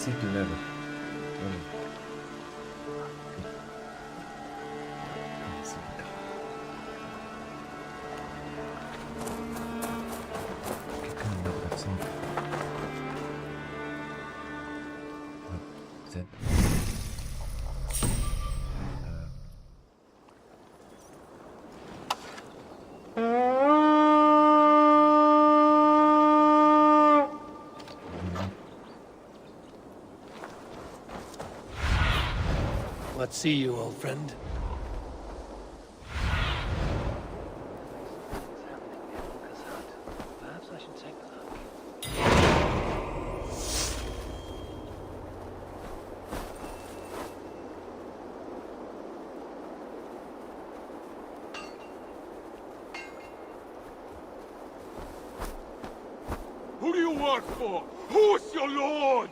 نسيت اللعبة. Let's see you, old friend. Perhaps I should take a look. Who do you work for? Who's your lord?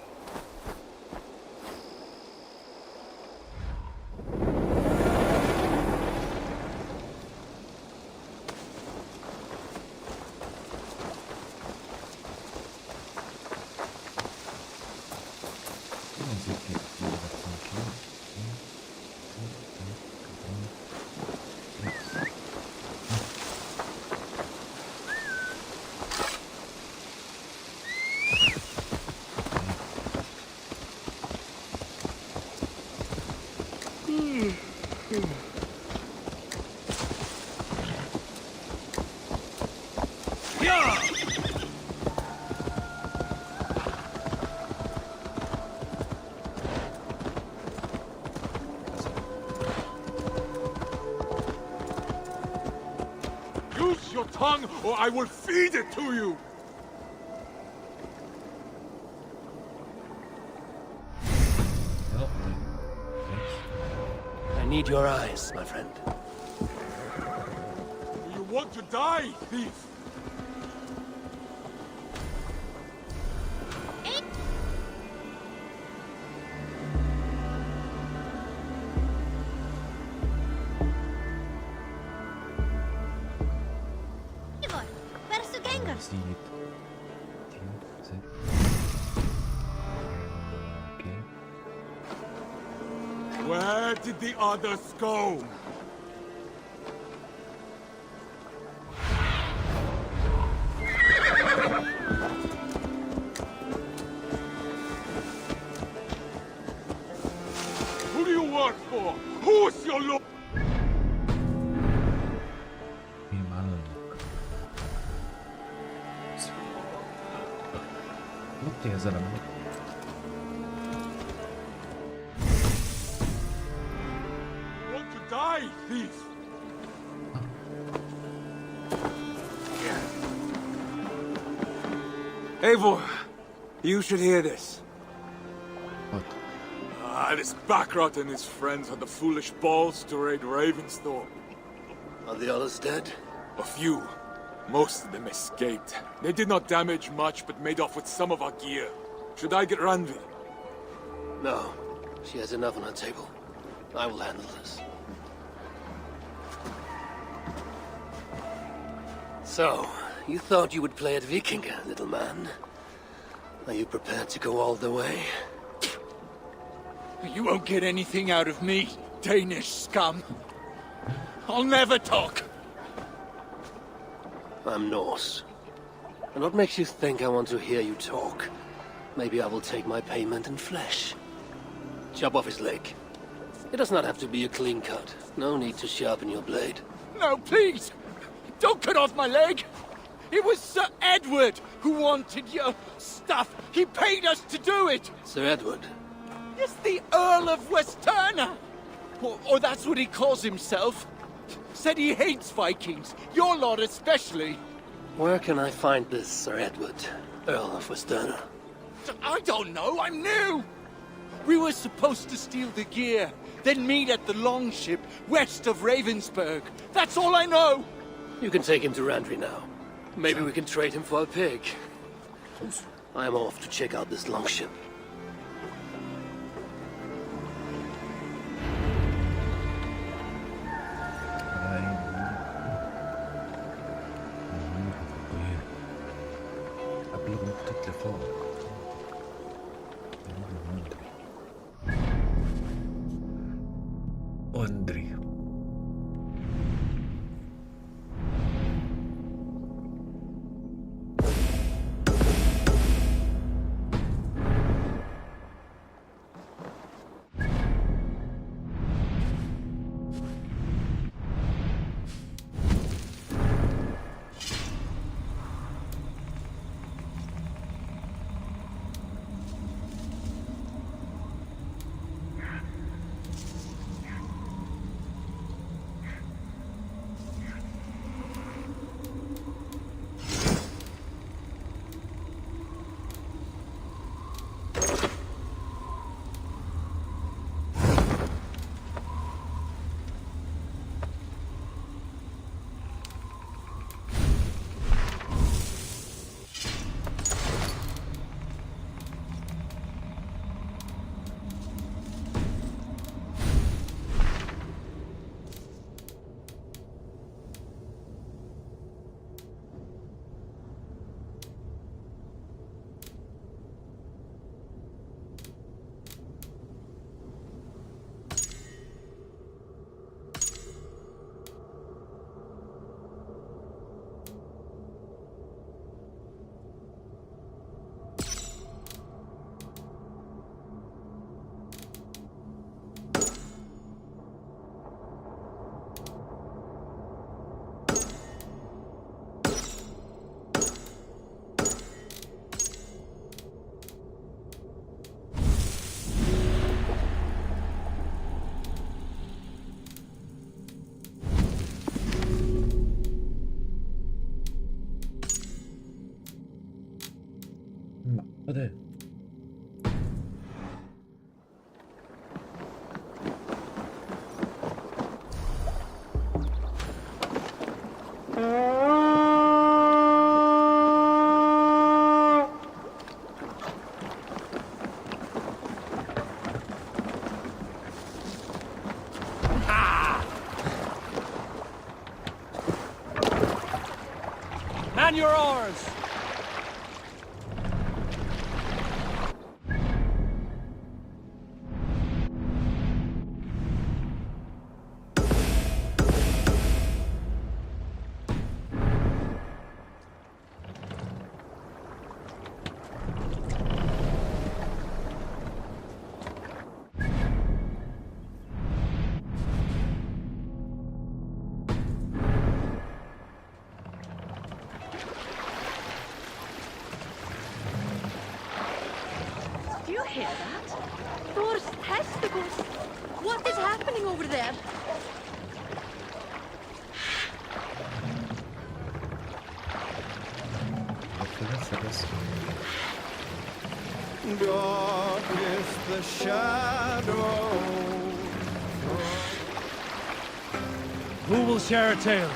Use your tongue or I will feed it to you! I need your eyes, my friend. Do you want to die, thief? Where did the others go? Who do you work for? Who's your lord? نط يا زلمة. Want to die, thief? Eivor, you should hear this. What? This Backrot and his friends had the foolish balls to raid Ravensthorpe. Are the others dead? A few. Most of them escaped. They did not damage much, but made off with some of our gear. Should I get Randvi? No. She has enough on her table. I will handle this. So, you thought you would play at Vikinga, little man? Are you prepared to go all the way? You won't get anything out of me, Danish scum. I'll never talk. I'm Norse. And what makes you think I want to hear you talk? Maybe I will take my payment in flesh. Chop off his leg. It does not have to be a clean cut. No need to sharpen your blade. No, please! Don't cut off my leg! It was Sir Edward who wanted your stuff. He paid us to do it! Sir Edward? Yes, the Earl of Westerna! Or that's what he calls himself. Said he hates Vikings, your lot especially. Where can I find this Sir Edward, Earl of Westerna? I don't know, I'm new! We were supposed to steal the gear, then meet at the longship west of Ravensburg. That's all I know! You can take him to Randvi now. Maybe we can trade him for a pig. I'm off to check out this longship. قبل نقطة لفوق. كوندري. معقدة. Man your oars! Do you hear that? Thor's testicles! What is happening over there? Dark is the shadow. Who will share a tale?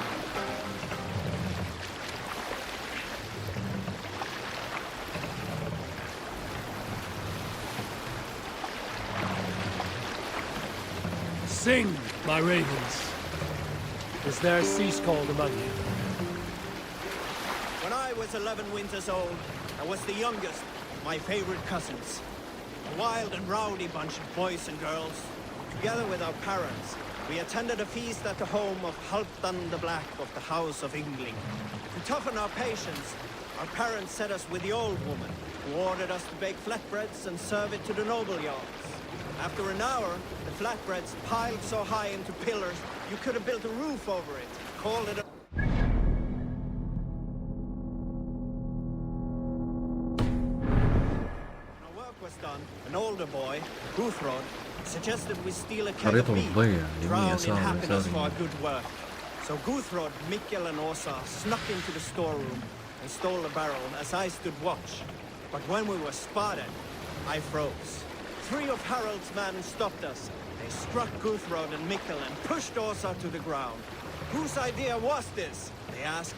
Sing, my ravens. Is there a cease called among you? When I was 11 winters old, I was the youngest of my favorite cousins. A wild and rowdy bunch of boys and girls. Together with our parents, we attended a feast at the home of Halfdan the Black of the House of Yngling. To toughen our patience, our parents set us with the old woman, who ordered us to bake flatbreads and serve it to the noble yards. After an hour, the flatbreads piled so high into pillars, you could have built a roof over it. Called it a... When our work was done, an older boy, Guthrod, suggested we steal a keg of meat, drown in happiness for our good work. So Guthrod, Mikkel and Åsa snuck into the storeroom and stole the barrel as I stood watch. But when we were spotted, I froze. 3 of Harald's men stopped us. They struck Guthrod and Mikkel and pushed Åsa to the ground. Whose idea was this? They asked.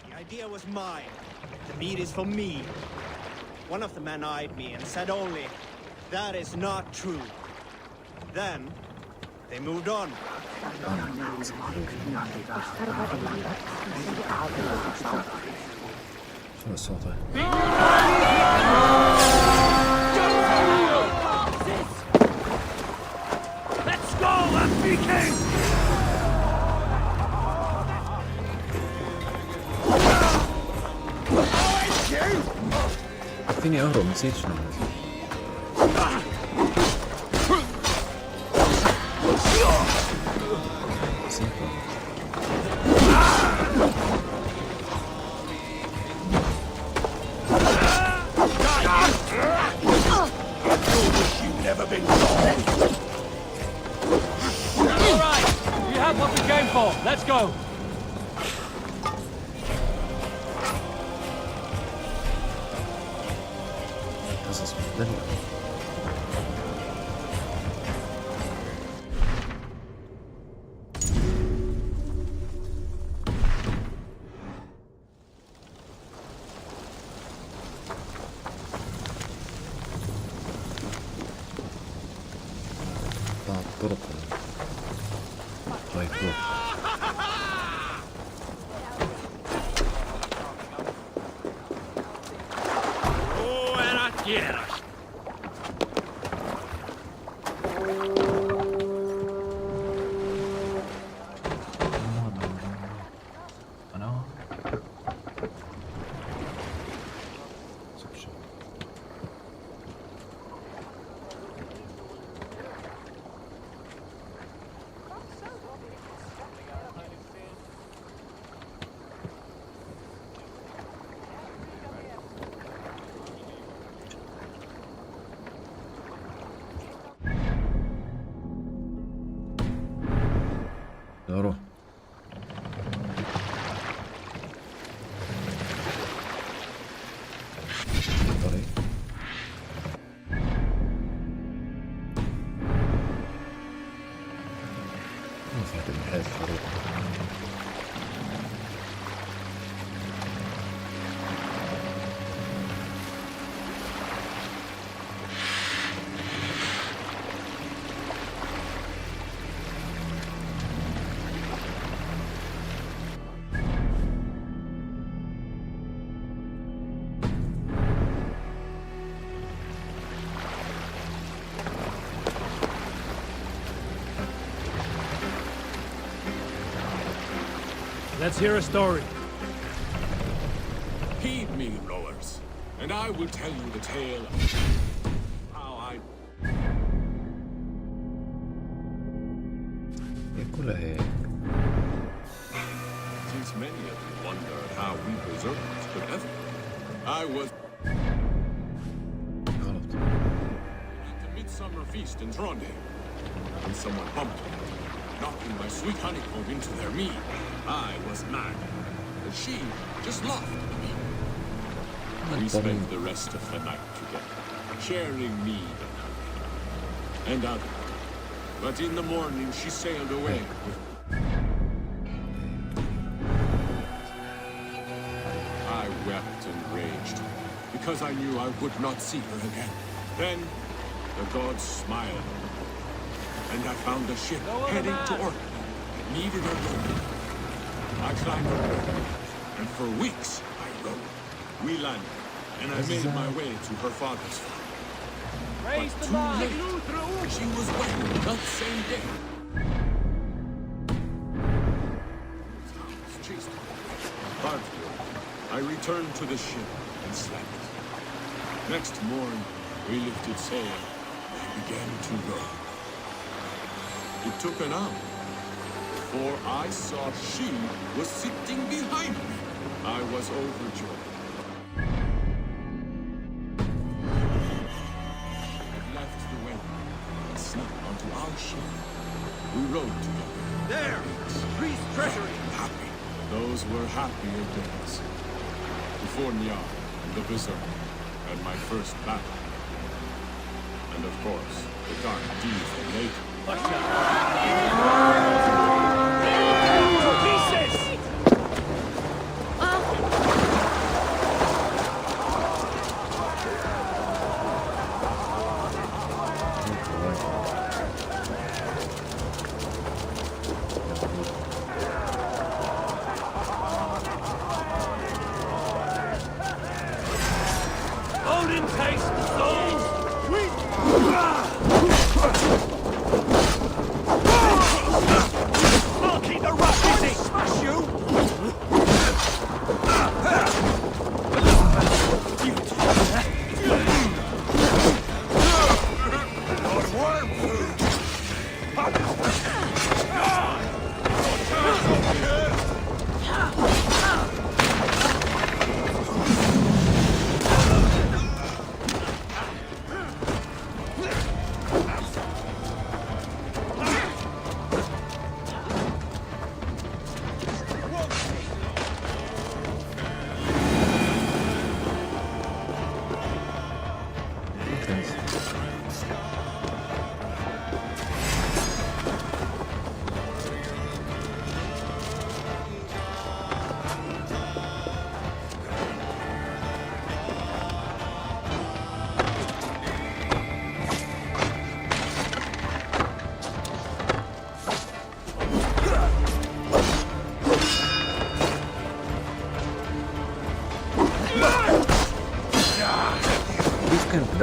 The idea was mine. The meat is for me. One of the men eyed me and said only, "That is not true." Then they moved on. شنو الصوت هذا؟ فيني اهرب نسيت شنو Let's go! قصص مختلفة. بعض الطرق طيب روح طريق ما في من حيث الخريطة Let's hear a story. Heed me, rowers, and I will tell you the tale of how I... كلها هيك. Since many of you wondered how we berserkers could ever... I was... غلط. at the midsummer feast in Trondheim, when someone bumped me, knocking my sweet honeycomb into their mead. I was mad, but she just laughed at me. We spent the rest of the night together, sharing mead and honey, and other. But in the morning she sailed away with... I wept and raged, because I knew I would not see her again. Then, the gods smiled on me, and I found a ship heading to Orkney that needed a rowboat. I climbed aboard, and for weeks I rowed. We landed, and I made my way to her father's farm. But too late, she was wed that same day. Chased me. Partly, I returned to the ship and slept. Next morn, we lifted sail and began to row. It took an hour, for I saw she was sitting behind me. I was overjoyed. It left the wind and snuck onto our ship. We rowed together. There! Creed's treasury! Happy. Those were happier days. Before Njal and the Berserker and my first battle. And of course, the dark deeds that later.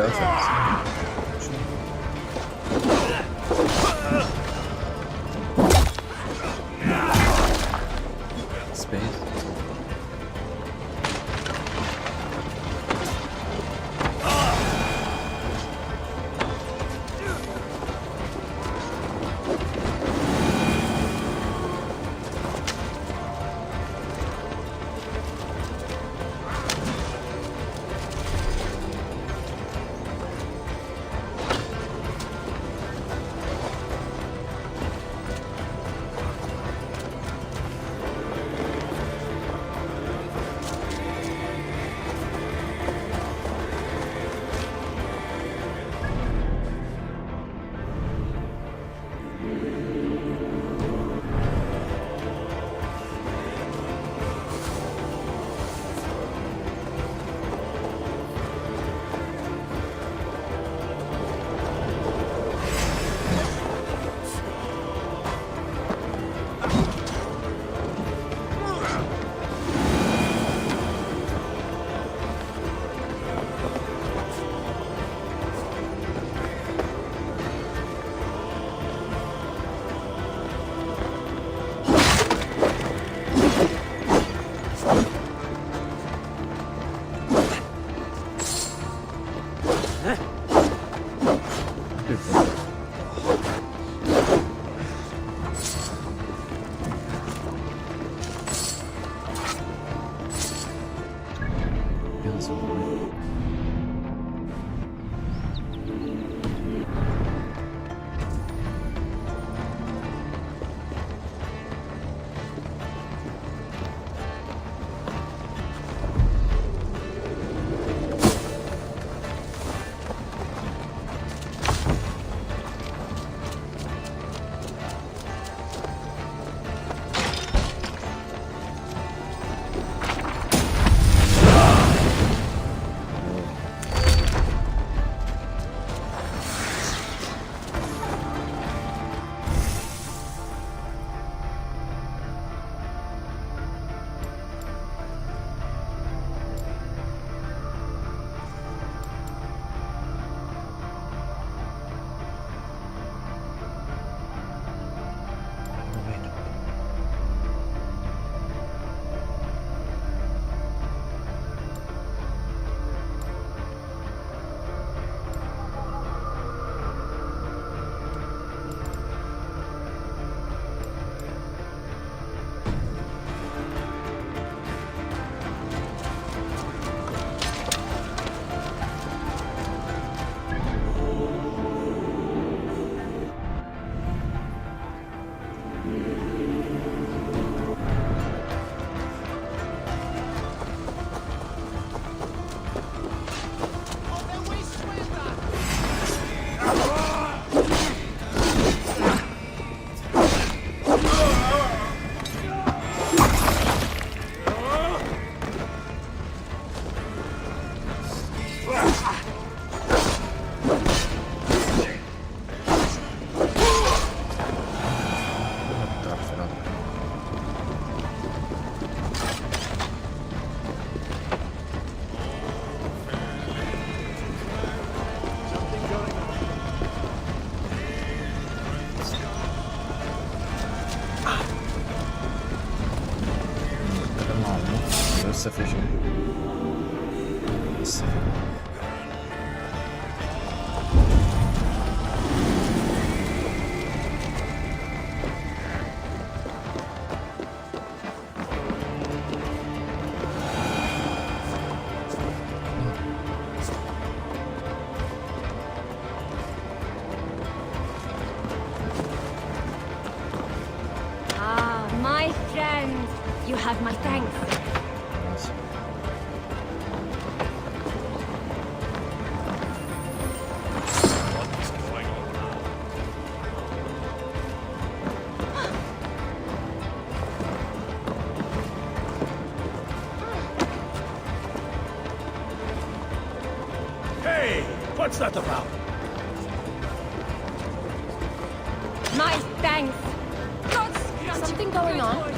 ثلاثة سبيس. لسه في شيء لسه في Ah, my friend. You have my thanks. Hey, what's that about? My thanks. Something going on?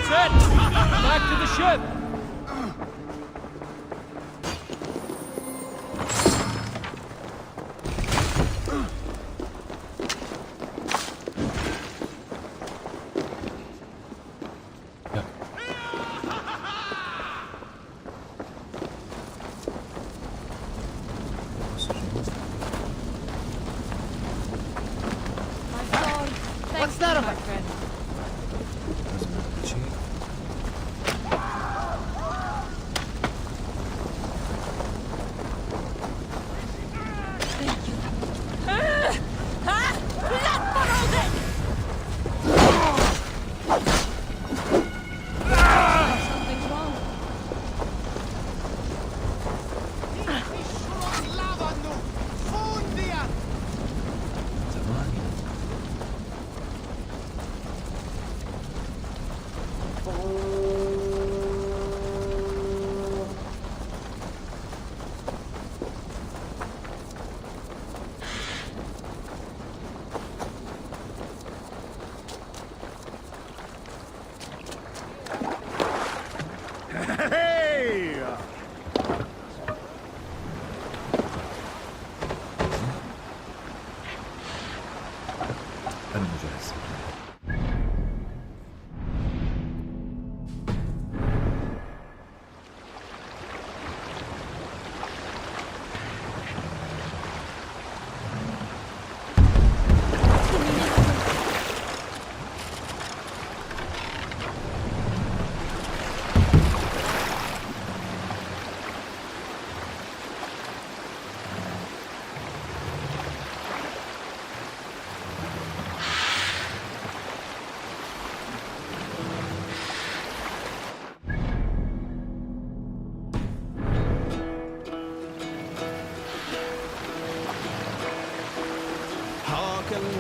That's it! Back to the ship! What's that about, friend?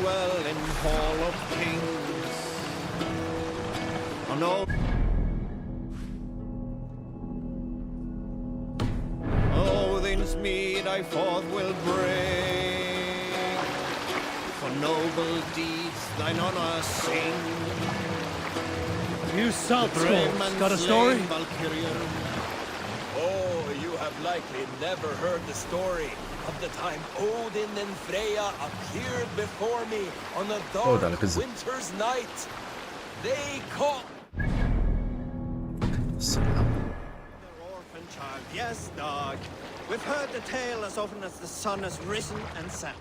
Well in Hall of Kings. On Odin's mead I forth will bring. For noble deeds thine honor sing. You salt scrolls. Got a story? Oh, you have likely never heard the story of the time Odin and Freya appeared before me on a dark winter's night. They caught their orphan child. Yes, dog. We've heard the tale as often as the sun has risen and set.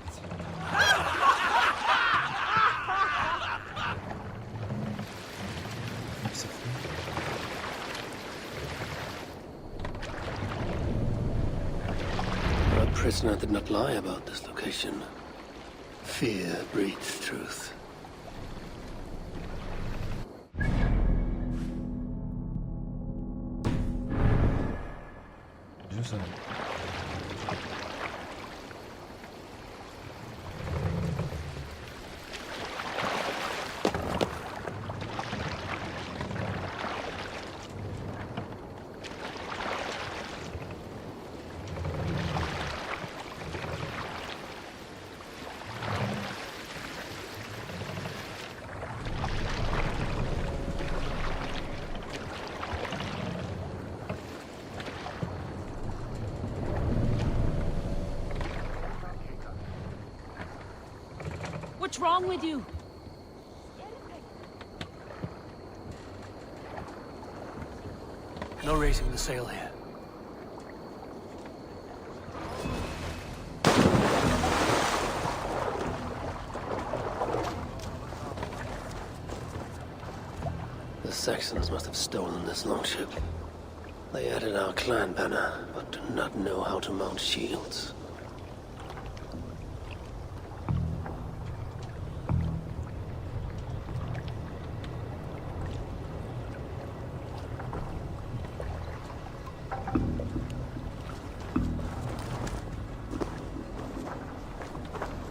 Our prisoner did not lie about this location. Fear breeds truth. What's wrong with you? No raising the sail here. The Saxons must have stolen this longship. They added our clan banner, but do not know how to mount shields.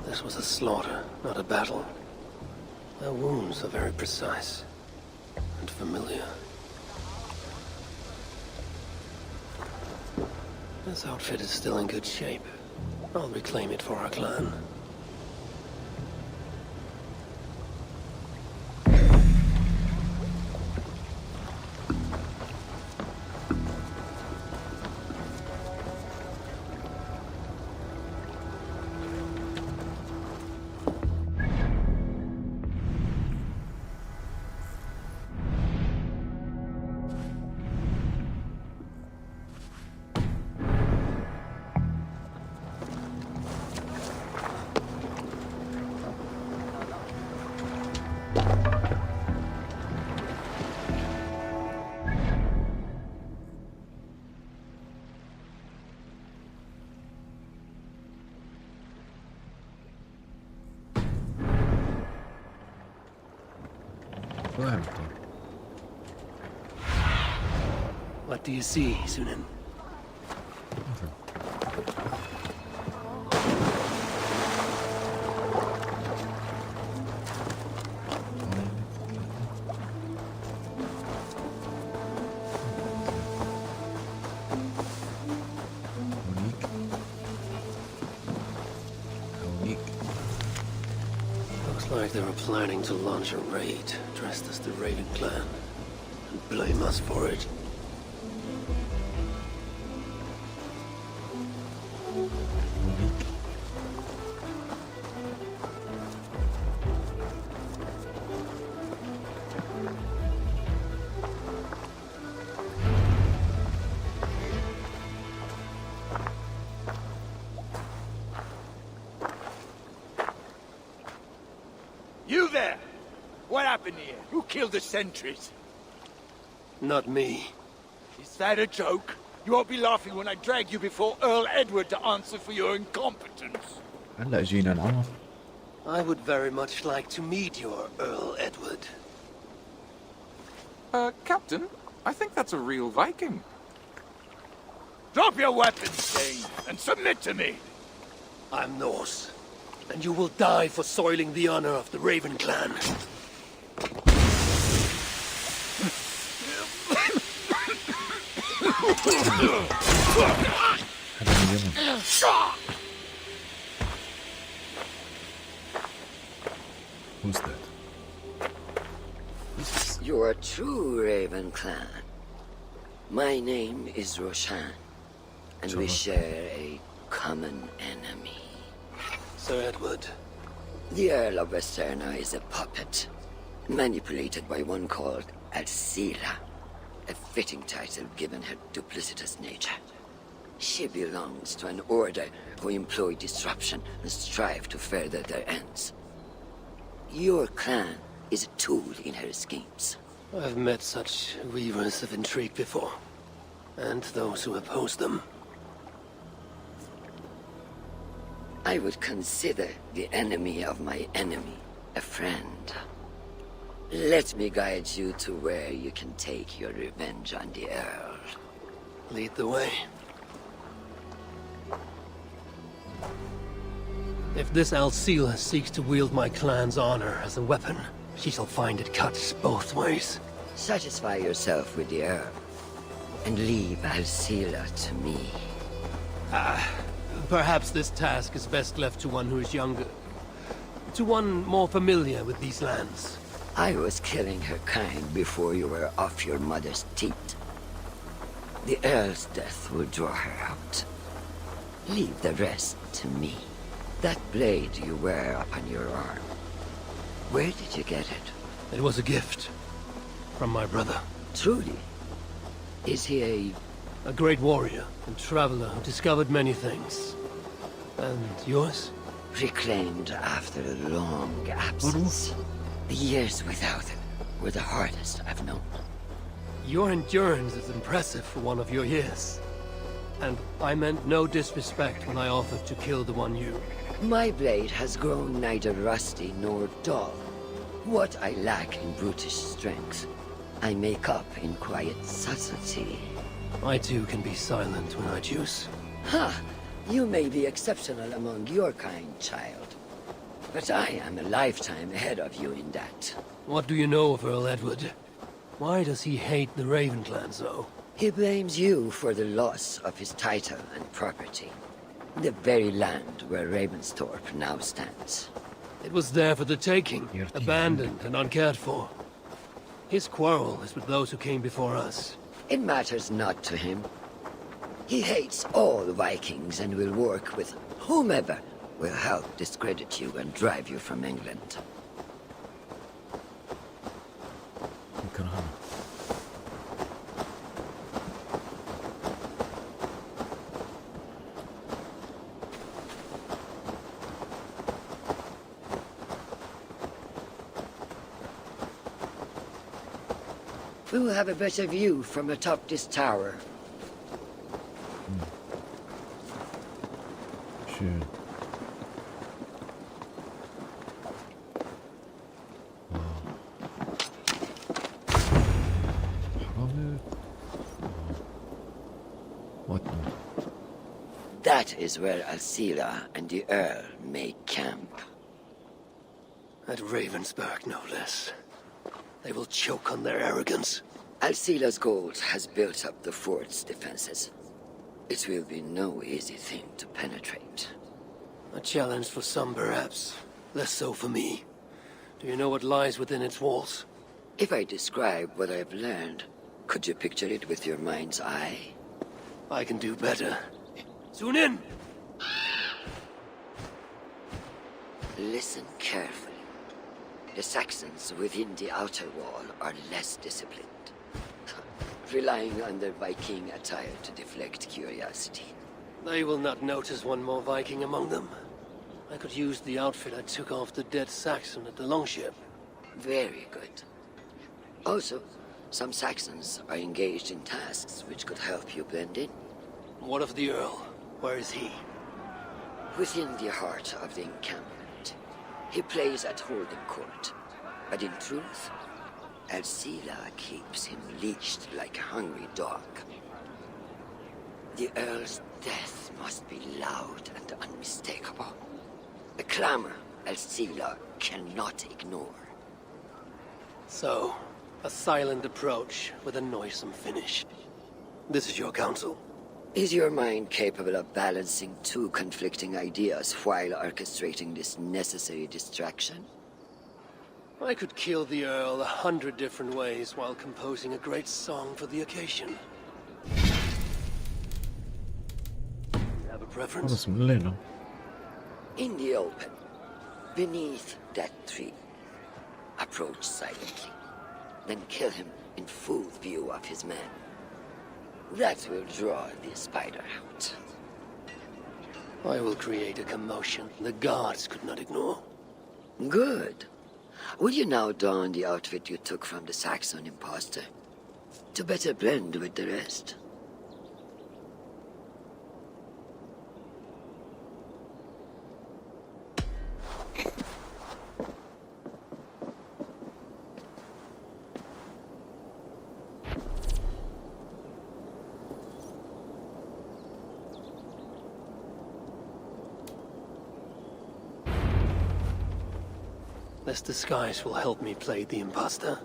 This was a slaughter, not a battle. Their wounds are very precise and familiar. This outfit is still in good shape. I'll reclaim it for our clan. What do you see, Sunan? Looks like they were planning to launch a raid dressed as the Raven clan and blame us for it. You there! What happened here? Who killed the sentries? Not me. Is that a joke? You won't be laughing when I drag you before Earl Edward to answer for your incompetence. هلا جينا نعرف. I would very much like to meet your Earl Edward. Captain, I think that's a real Viking. Drop your weapons, Dane, and submit to me! I'm Norse, and you will die for soiling the honor of the Raven clan. Who's that? You're a true Raven clan. My name is Roshan, and we share a common enemy. Sir Edward. The Earl of Westerna is a puppet, manipulated by one called Alcila, a fitting title given her duplicitous nature. She belongs to an order who employ disruption and strive to further their ends. Your clan is a tool in her schemes. I've met such weavers of intrigue before, and those who oppose them. I would consider the enemy of my enemy a friend. Let me guide you to where you can take your revenge on the Earl. Lead the way. If this Alcila seeks to wield my clan's honor as a weapon, she shall find it cuts both ways. Satisfy yourself with the Earl, and leave Alcila to me. Perhaps this task is best left to one who is younger. To one more familiar with these lands. I was killing her kind before you were off your mother's teat. The Earl's death will draw her out. Leave the rest to me. That blade you wear upon your arm, where did you get it? It was a gift. From my brother. Truly? Is he a great warrior and traveler who discovered many things. And yours? Reclaimed after a long absence. The years without it were the hardest I've known. Your endurance is impressive for one of your years. And I meant no disrespect when I offered to kill the one you... My blade has grown neither rusty nor dull. What I lack in brutish strength, I make up in quiet subtlety. I too can be silent when I choose. Ha! You may be exceptional among your kind, child. But I am a lifetime ahead of you in that. What do you know of Earl Edward? Why does he hate the Raven clan so? He blames you for the loss of his title and property. The very land where Ravensthorpe now stands. It was there for the taking, abandoned and uncared for. His quarrel is with those who came before us. It matters not to him. He hates all Vikings and will work with whomever will help discredit you and drive you from England. We will have a better view from atop this tower. Schön. That is where Alcila and the Earl make camp. At Ravensburg, no less. They will choke on their arrogance. Alcila's gold has built up the fort's defenses. It will be no easy thing to penetrate. A challenge for some, perhaps. Less so for me. Do you know what lies within its walls? If I describe what I've learned, could you picture it with your mind's eye? I can do better. Tune in! Listen carefully. The Saxons within the outer wall are less disciplined, relying on their Viking attire to deflect curiosity. They will not notice one more Viking among them. I could use the outfit I took off the dead Saxon at the longship. Very good. Also, some Saxons are engaged in tasks which could help you blend in. What of the Earl? Where is he? Within the heart of the encampment. He plays at holding court. But in truth, Alcila keeps him leashed like a hungry dog. The Earl's death must be loud and unmistakable. A clamor Alcila cannot ignore. So, a silent approach with a noisome finish. This is your counsel. Is your mind capable of balancing two conflicting ideas while orchestrating this necessary distraction? I could kill the Earl 100 different ways while composing a great song for the occasion. Have a preference? بسم الله. In the open, beneath that tree. Approach silently, then kill him in full view of his men. That will draw the spider out. I will create a commotion the guards could not ignore. Good. Will you now don the outfit you took from the Saxon imposter? To better blend with the rest. This disguise will help me play the imposter.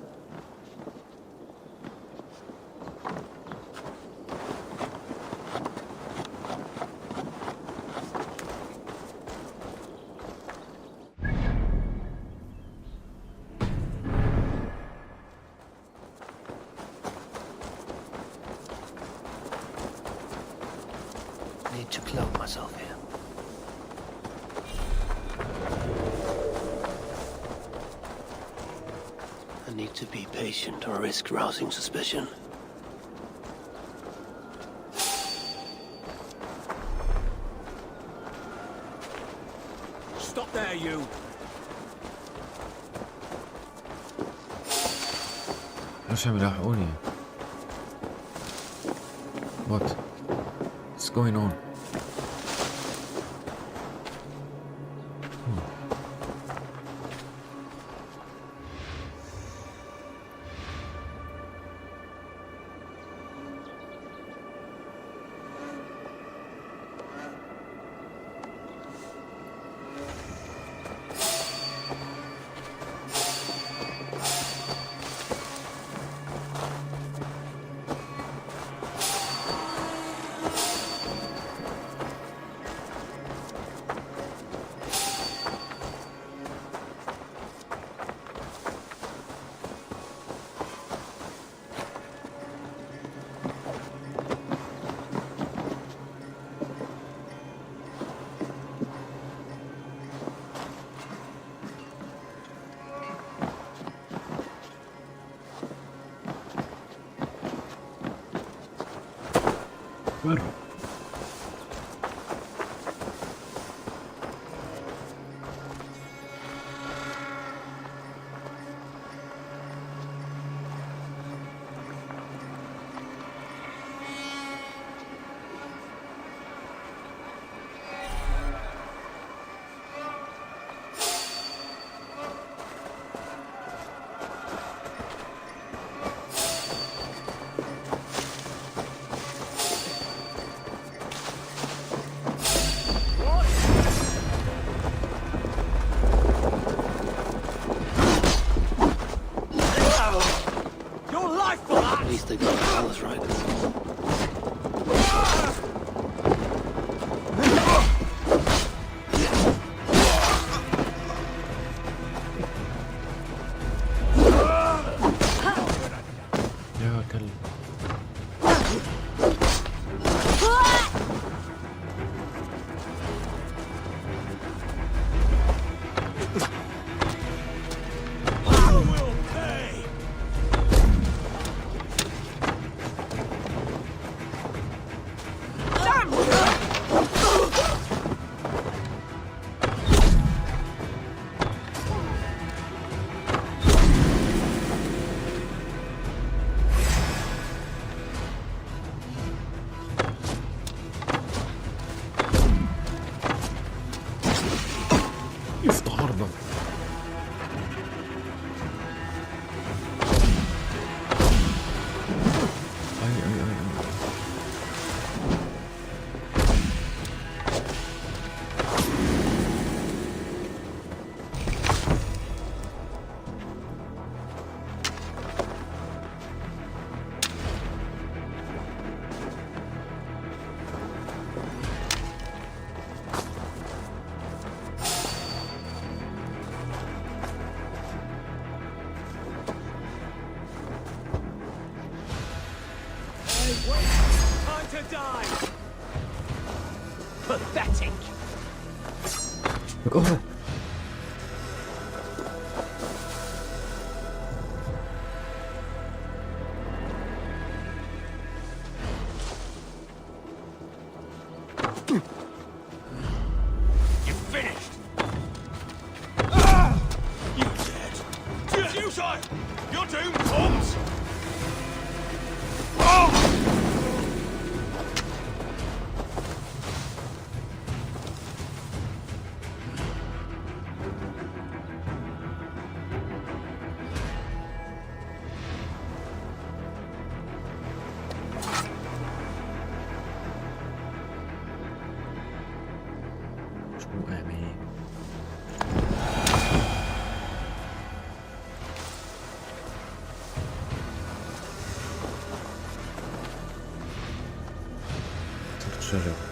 Need to clothe myself here. I need to be patient or risk rousing suspicion. Stop there, you! ايش عم يلاحقوني؟ What? What's going on? Bueno. least they got the colors right. يا كلب. يفتح عرضه. Time to die! Pathetic! Oh. You're finished! You're dead! Suicide! You're doomed, Holmes! شجر.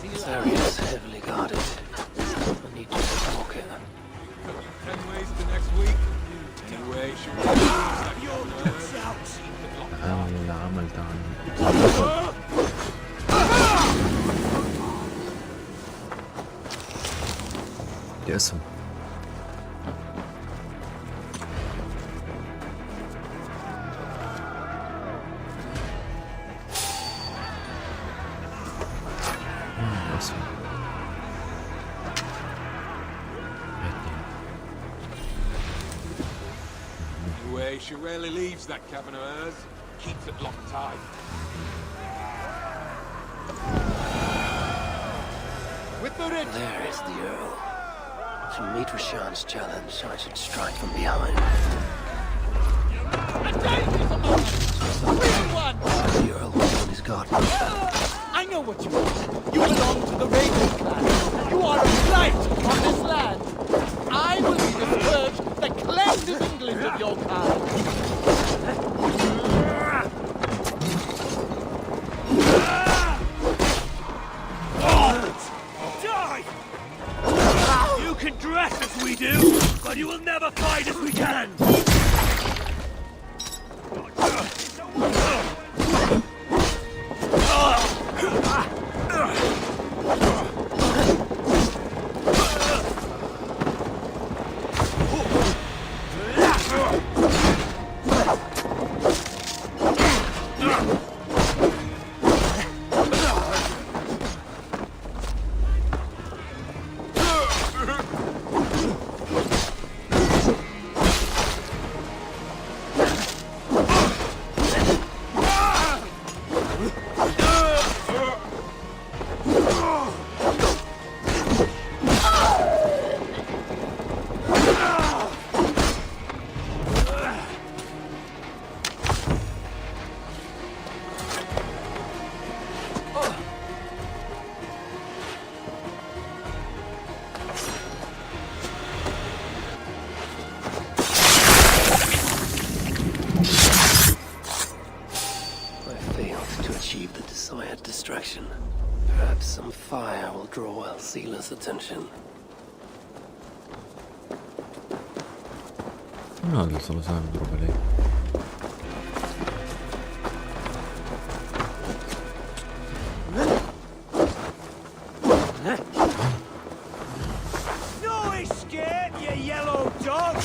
This area is heavily guarded. I need to walk it. 10 ways to next week. Anyway, اللي عملت عنه اسم Anyway, she rarely leaves that cabin of hers. Keeps it locked tight. There is the Earl. To meet Rashan's challenge, I should strike from behind. Your old one is gone. I know what you want. You belong to the Raven clan. You are a blight on this land. I will be the scourge that cleanses England of your kind. Die! You can dress as we do, but you will never fight as we can! Distraction. Perhaps some fire will draw Alcila's attention. هذا اللي صار سامي يضرب عليه. No escape, you yellow dog!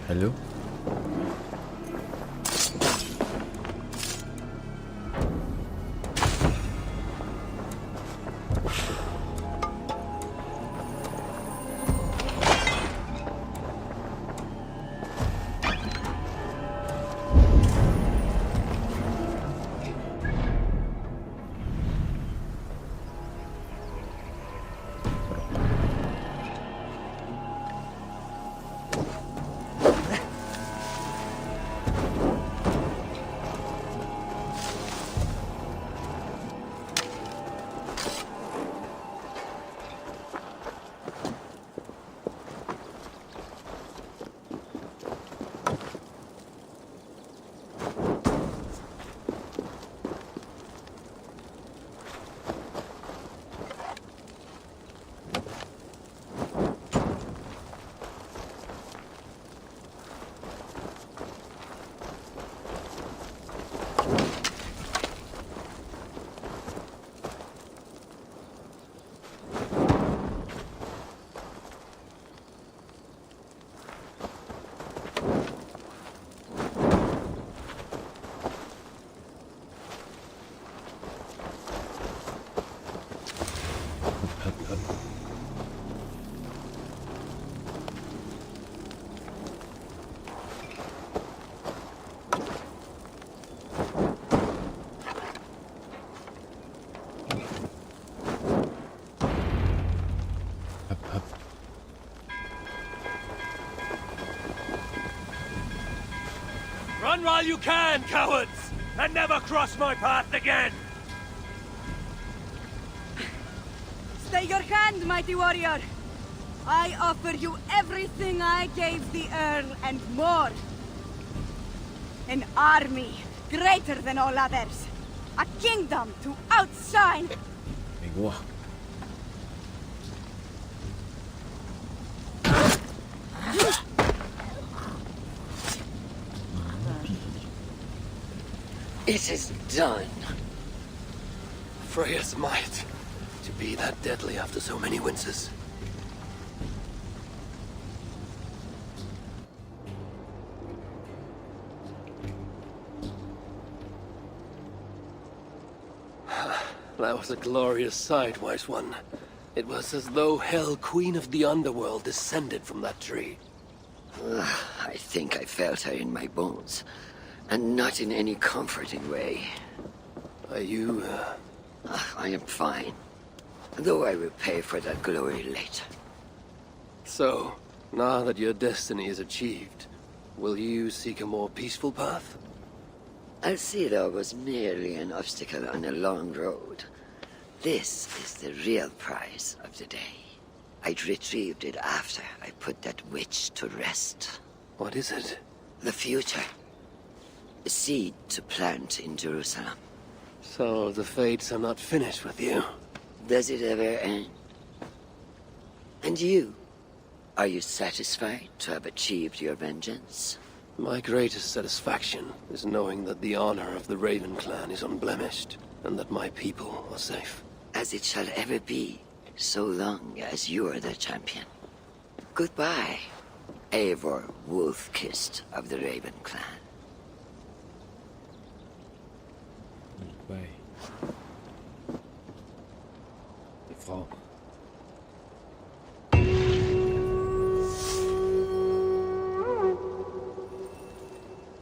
حلو. while you can, cowards! And never cross my path again! Stay your hand, mighty warrior. I offer you everything I gave the Earl and more. An army greater than all others. A kingdom to outshine. ايوه It is done. Freya's might. To be that deadly after so many winces. That was a glorious sight, wise one. It was as though Hell, Queen of the Underworld, descended from that tree. I think I felt her in my bones, and not in any comforting way. Are you, I am fine, though I will pay for that glory later. So, now that your destiny is achieved, will you seek a more peaceful path? Alcida was merely an obstacle on a long road. This is the real prize of the day. I'd retrieved it after I put that witch to rest. What is it? The future. A seed to plant in Jerusalem. So the fates are not finished with you? Does it ever end? And you? Are you satisfied to have achieved your vengeance? My greatest satisfaction is knowing that the honor of the Raven clan is unblemished, and that my people are safe. As it shall ever be, so long as you are the champion. Goodbye, Eivor Wolf-Kissed of the Raven clan. باي إفراط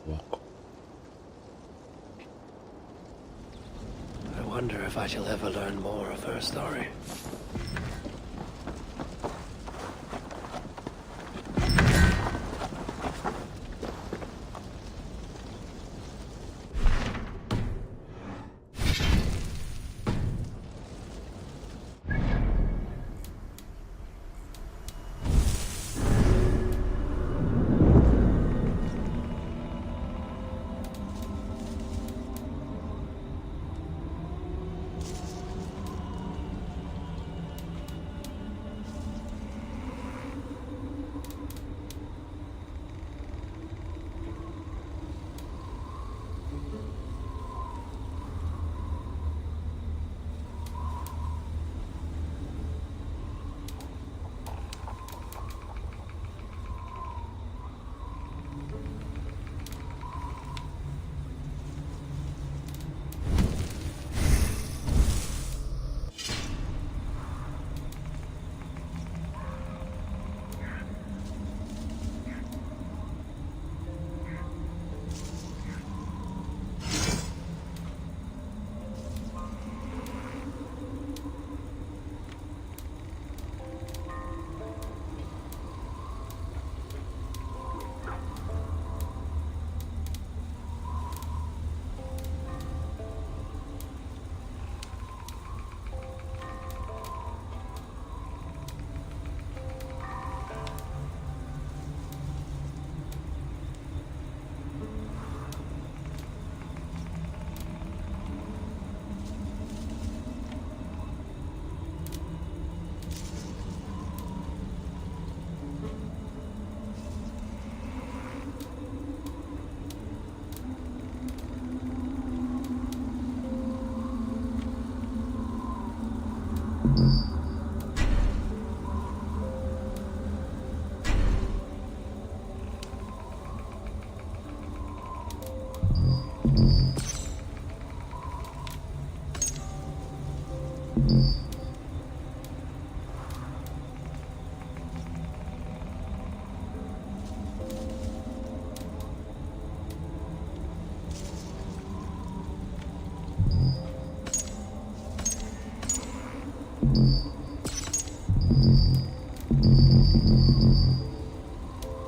واقع I wonder if I shall ever learn more of her story.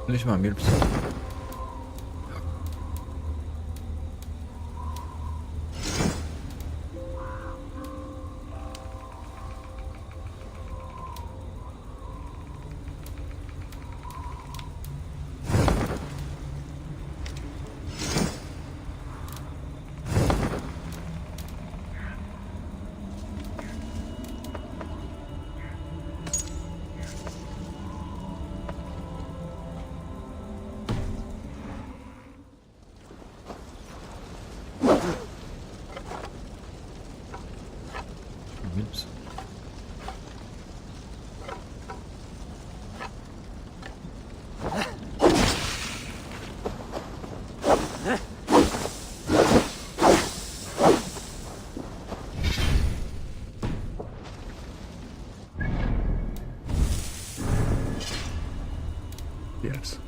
ليش ما عم يلبس؟ Yes.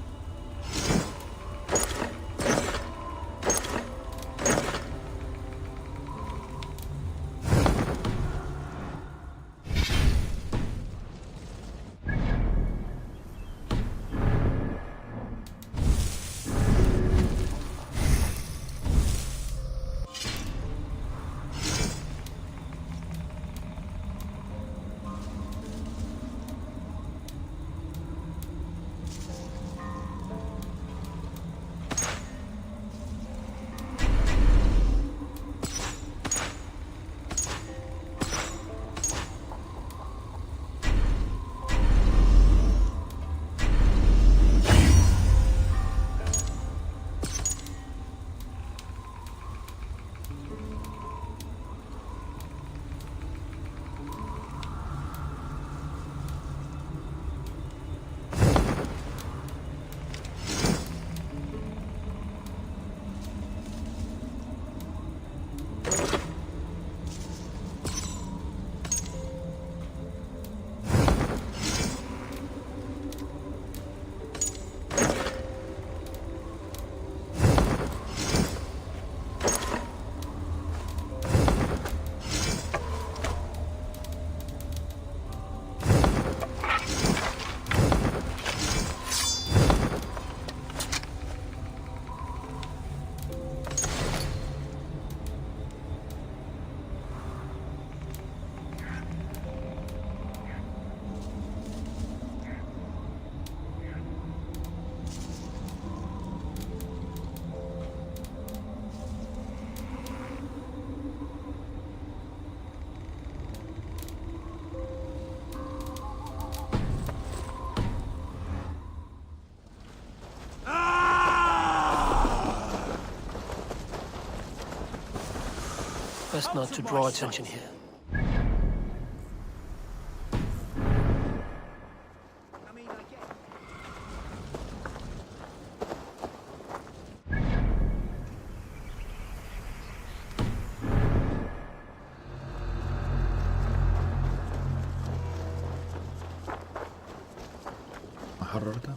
Best not to draw attention here. حررتها.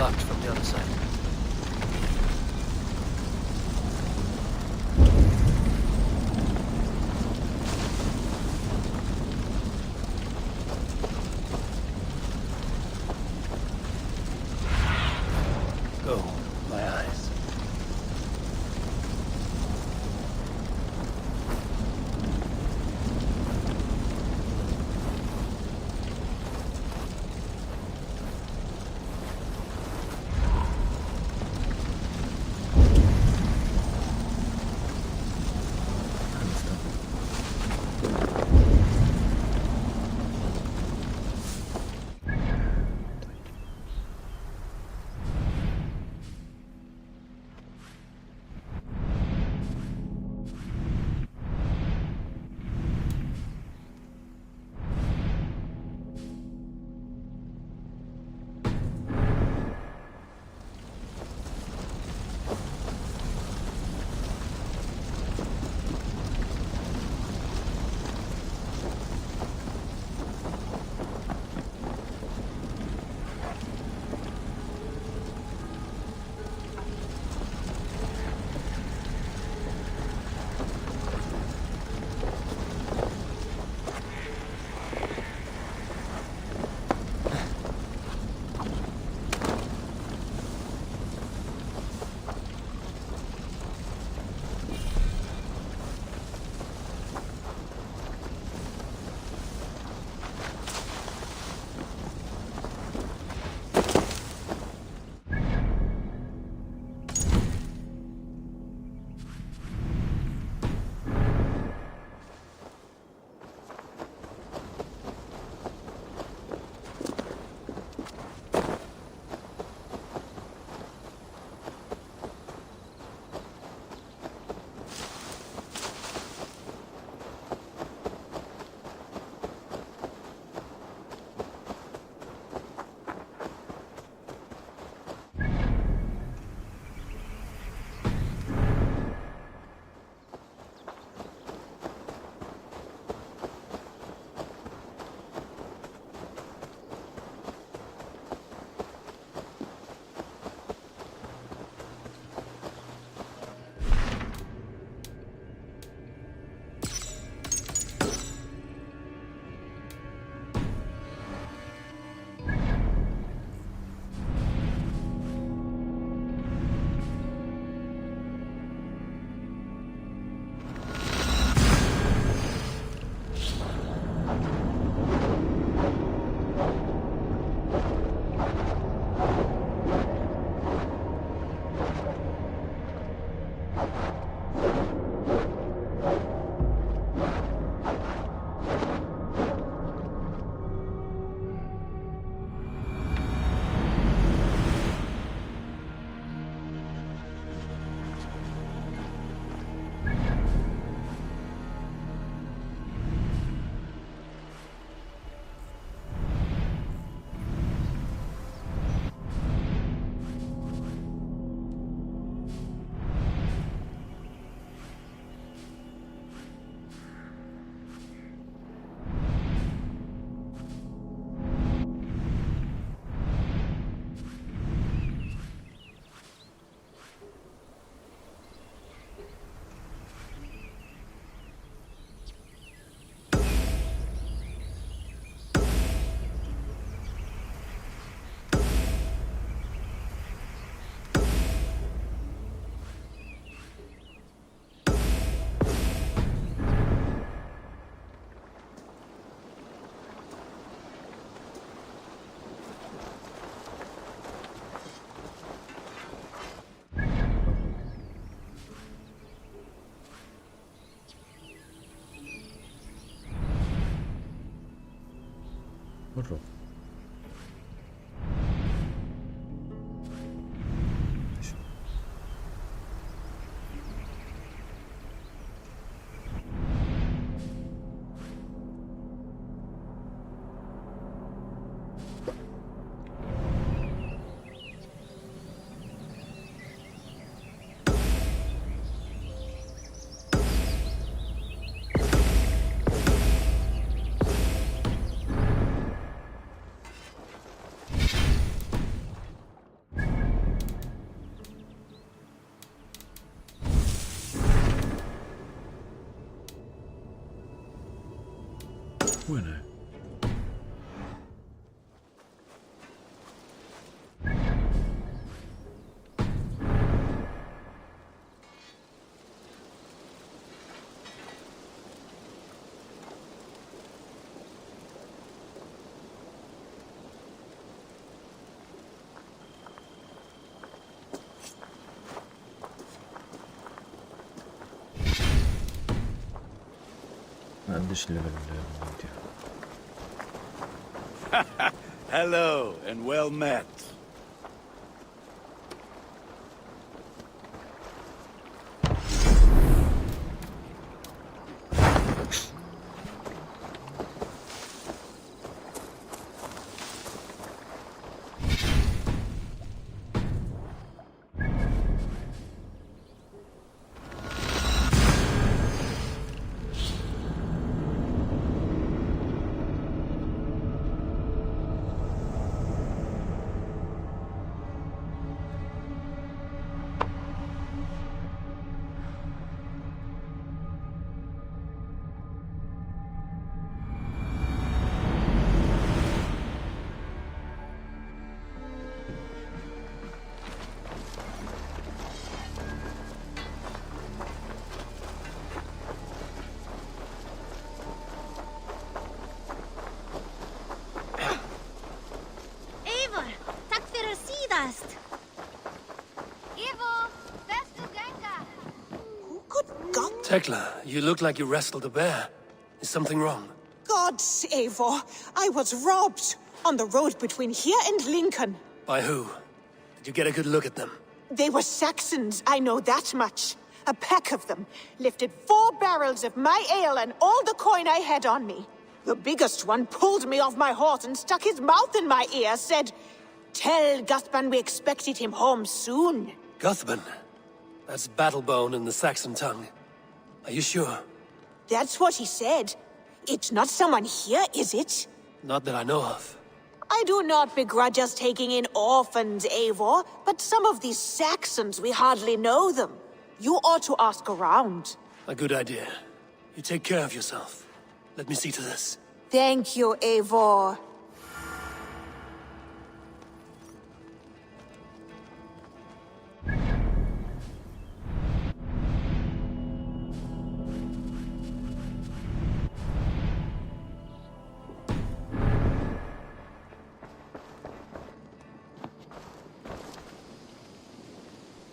From the other side. Go, my eyes. برو. وينه؟ ما عنديش ليفل ممتع. Hello, and well met. Tekla, you look like you wrestled a bear. Is something wrong? Gods, Eivor, I was robbed on the road between here and Lincoln. By who? Did you get a good look at them? They were Saxons, I know that much. A pack of them lifted 4 barrels of my ale and all the coin I had on me. The biggest one pulled me off my horse and stuck his mouth in my ear, said, "Tell Guthban we expected him home soon." Guthban? That's Battlebone in the Saxon tongue. Are you sure? That's what he said. It's not someone here, is it? Not that I know of. I do not begrudge us taking in orphans, Eivor, but some of these Saxons, we hardly know them. You ought to ask around. A good idea. You take care of yourself. Let me see to this. Thank you, Eivor.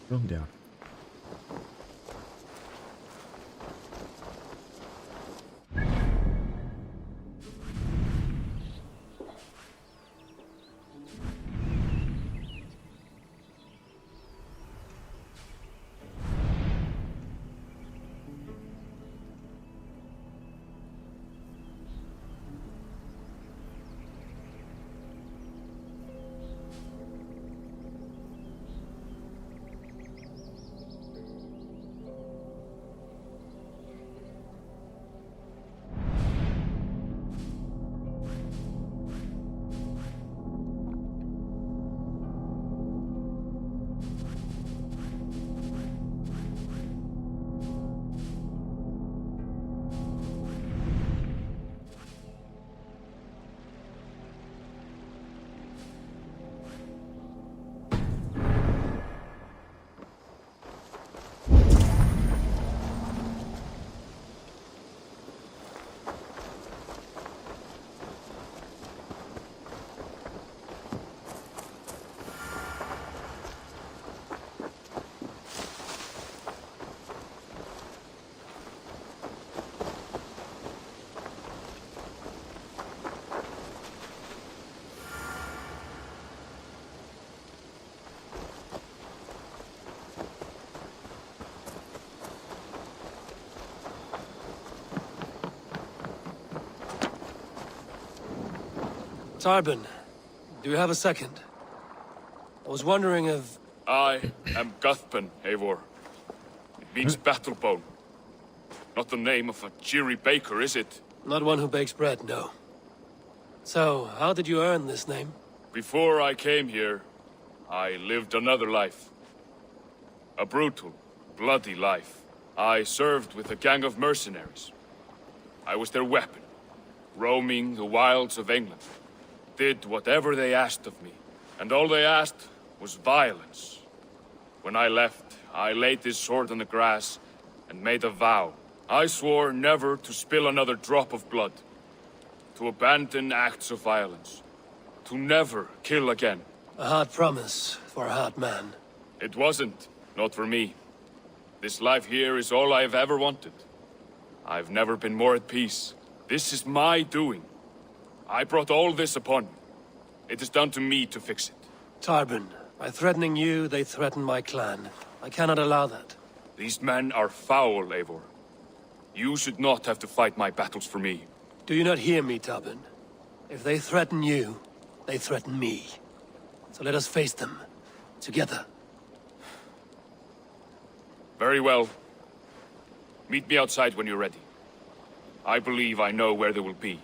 Wrong down. Tarbin, do you have a second? I was wondering if... I am Guthpen, Eivor. It means battle bone. Not the name of a cheery baker, is it? Not one who bakes bread, no. So, how did you earn this name? Before I came here, I lived another life. A brutal, bloody life. I served with a gang of mercenaries. I was their weapon, roaming the wilds of England. Did whatever they asked of me, and all they asked was violence. When I left, I laid this sword on the grass and made a vow. I swore never to spill another drop of blood, to abandon acts of violence, to never kill again. A hard promise for a hard man. It wasn't, not for me. This life here is all I've ever wanted. I've never been more at peace. This is my doing. I brought all this upon me. It is down to me to fix it. Tarbin, by threatening you, they threaten my clan. I cannot allow that. These men are foul, Eivor. You should not have to fight my battles for me. Do you not hear me, Tarbin? If they threaten you, they threaten me. So let us face them, together. Very well. Meet me outside when you're ready. I believe I know where they will be.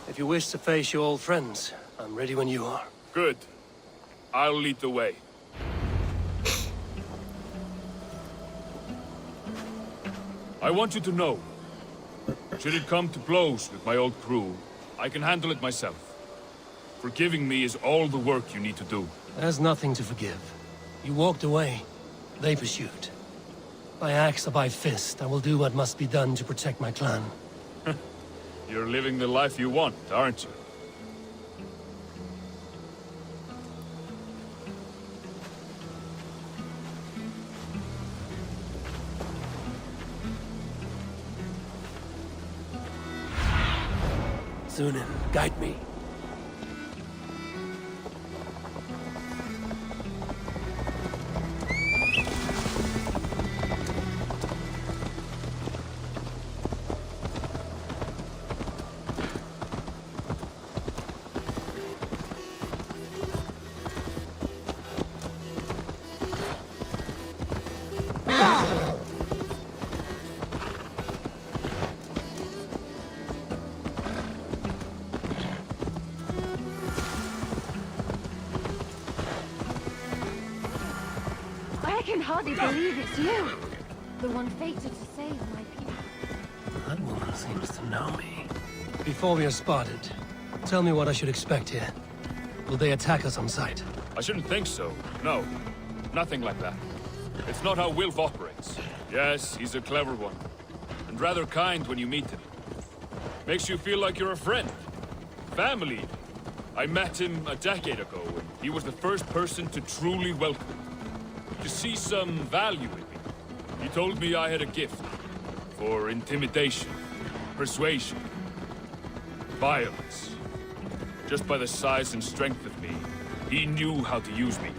If you wish to face your old friends, I'm ready when you are. Good. I'll lead the way. I want you to know, should it come to blows with my old crew, I can handle it myself. Forgiving me is all the work you need to do. There's nothing to forgive. You walked away. They pursued. By axe or by fist, I will do what must be done to protect my clan. You're living the life you want, aren't you? Zunin, guide me. I can hardly believe it's you. The one fated to save my people. That woman seems to know me. Before we are spotted, tell me what I should expect here. Will they attack us on sight? I shouldn't think so. No. Nothing like that. It's not how Wilf operates. Yes, he's a clever one. And rather kind when you meet him. Makes you feel like you're a friend. Family. I met him a decade ago, and he was the first person to truly welcome me. To see some value in me. He told me I had a gift. For intimidation. Persuasion. Violence. Just by the size and strength of me, he knew how to use me.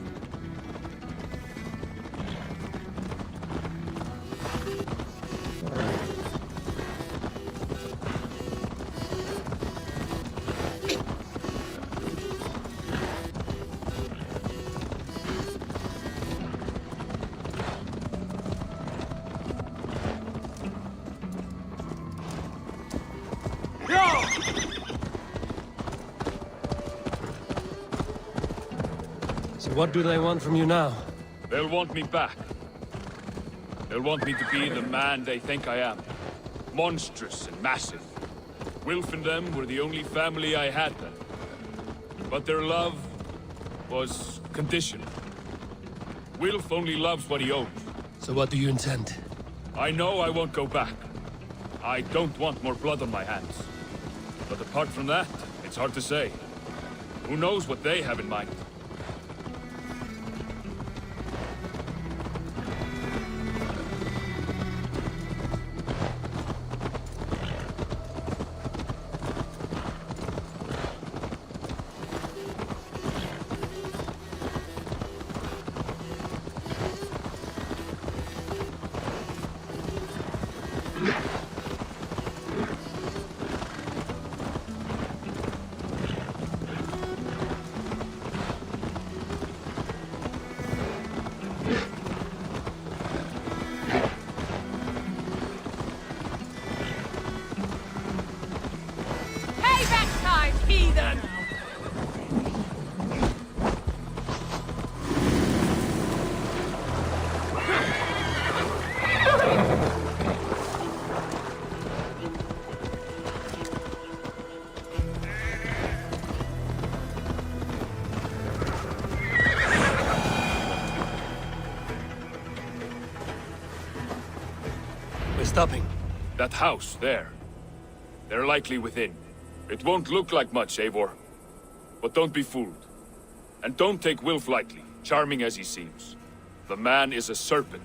What do they want from you now? They'll want me back. They'll want me to be the man they think I am. Monstrous and massive. Wilf and them were the only family I had then. But their love was conditional. Wilf only loves what he owns. So what do you intend? I know I won't go back. I don't want more blood on my hands. But apart from that, it's hard to say. Who knows what they have in mind? stopping? That house, there. They're likely within. It won't look like much, Eivor. But don't be fooled. And don't take Wilf lightly, charming as he seems. The man is a serpent.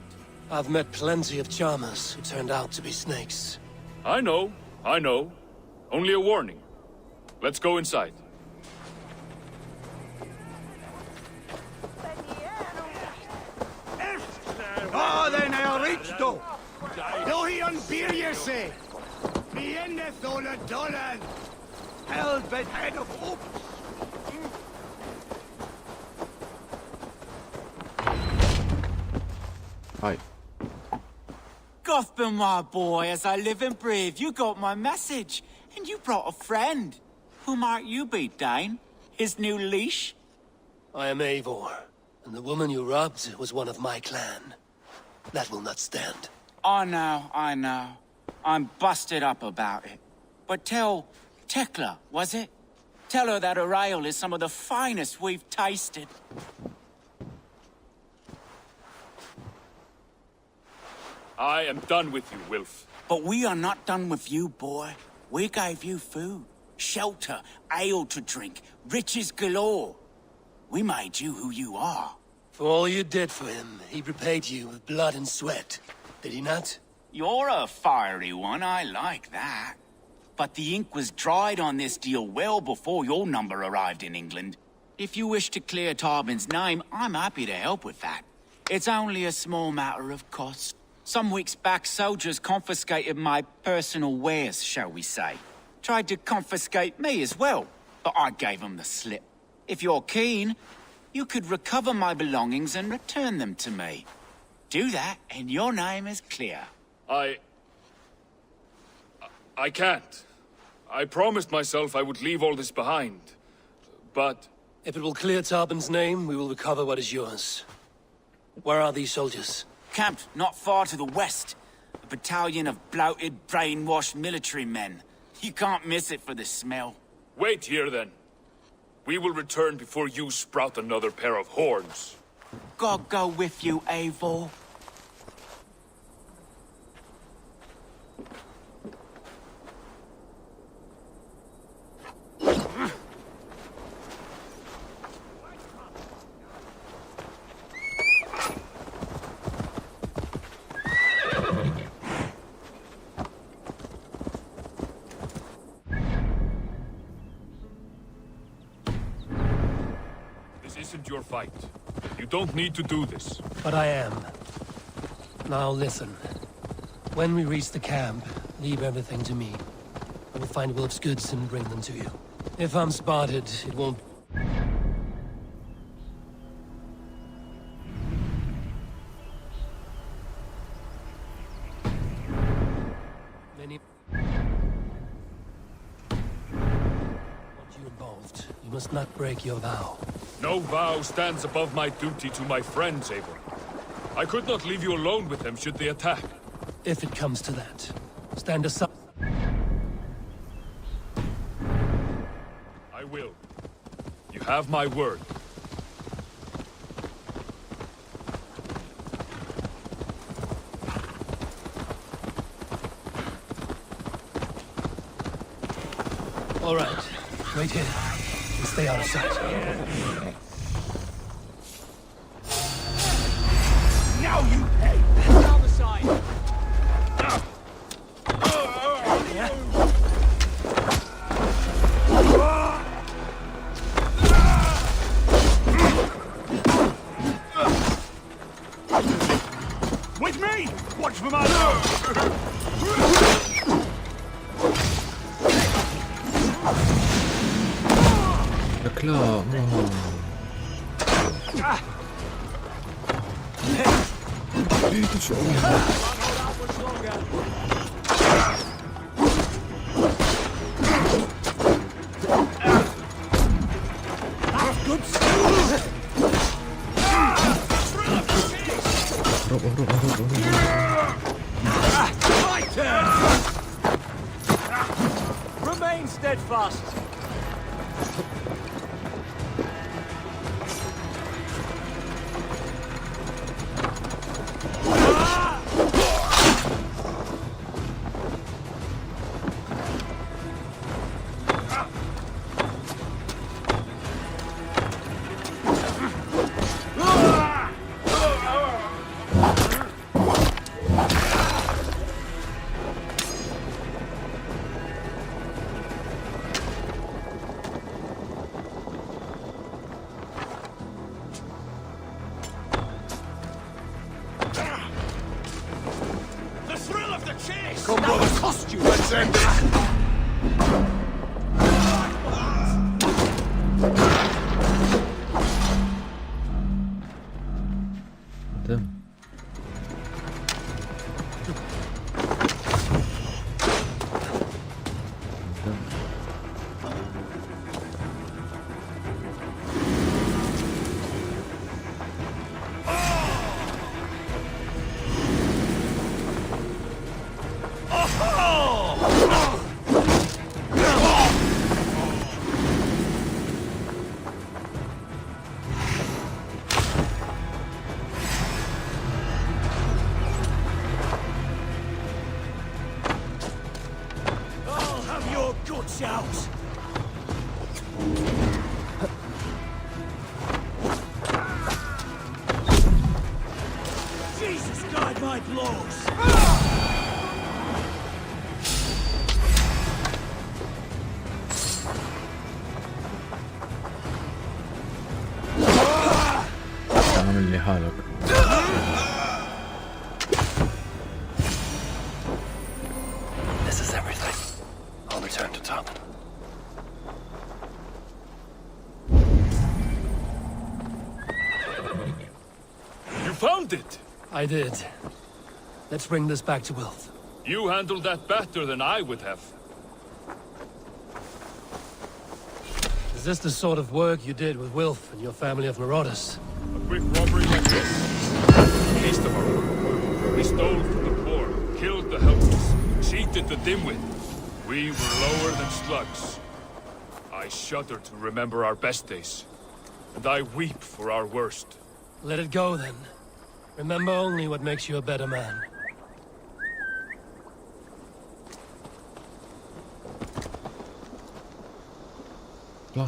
I've met plenty of charmers who turned out to be snakes. I know. Only a warning. Let's go inside. Oh, then I'll reach though. Do he unbeer you say? Me in the Thola Dolan. Hell's been head of hope. Hi. Gotham, my boy, as I live and breathe, you got my message. And you brought a friend. Who might you be, Dane? His new leash? I am Eivor, and the woman you robbed was one of my clan. That will not stand. I know. I'm busted up about it. But tell Tekla, was it? Tell her that her ale is some of the finest we've tasted. I am done with you, Wilf. But we are not done with you, boy. We gave you food, shelter, ale to drink, riches galore. We made you who you are. For all you did for him, he repaid you with blood and sweat. Did he not? You're a fiery one, I like that. But the ink was dried on this deal well before your number arrived in England. If you wish to clear Tarbin's name, I'm happy to help with that. It's only a small matter of cost. Some weeks back, soldiers confiscated my personal wares, shall we say. Tried to confiscate me as well, but I gave them the slip. If you're keen, you could recover my belongings and return them to me. Do that, and your name is clear. I can't. I promised myself I would leave all this behind. But... If it will clear Tarbin's name, we will recover what is yours. Where are these soldiers? Camped not far to the west. A battalion of bloated, brainwashed military men. You can't miss it for the smell. Wait here, then. We will return before you sprout another pair of horns. God go with you, Eivor. Your fight. You don't need to do this. But I am. Now listen. When we reach the camp, leave everything to me. I will find Wilf's goods and bring them to you. If I'm spotted, it won't... Many... Want you involved. You must not break your vow. No vow stands above my duty to my friends, Eivor. I could not leave you alone with them should they attack. If it comes to that, stand aside. I will. You have my word. All right. Wait here. And stay out of sight. Now you pay! Down the side! With me! Watch for my nose! Klar. Bitte schon. Remain steadfast. لي حالك. This is everything. I'll return to Tartan. You found it! I did. Let's bring this back to Wilf. You handled that better than I would have. Is this the sort of work you did with Wilf and your family of marauders? A quick robbery like this. Taste of our work. We stole from the poor, killed the helpless, cheated the dimwit. We were lower than slugs. I shudder to remember our best days, and I weep for our worst. Let it go, then. Remember only what makes you a better man. لا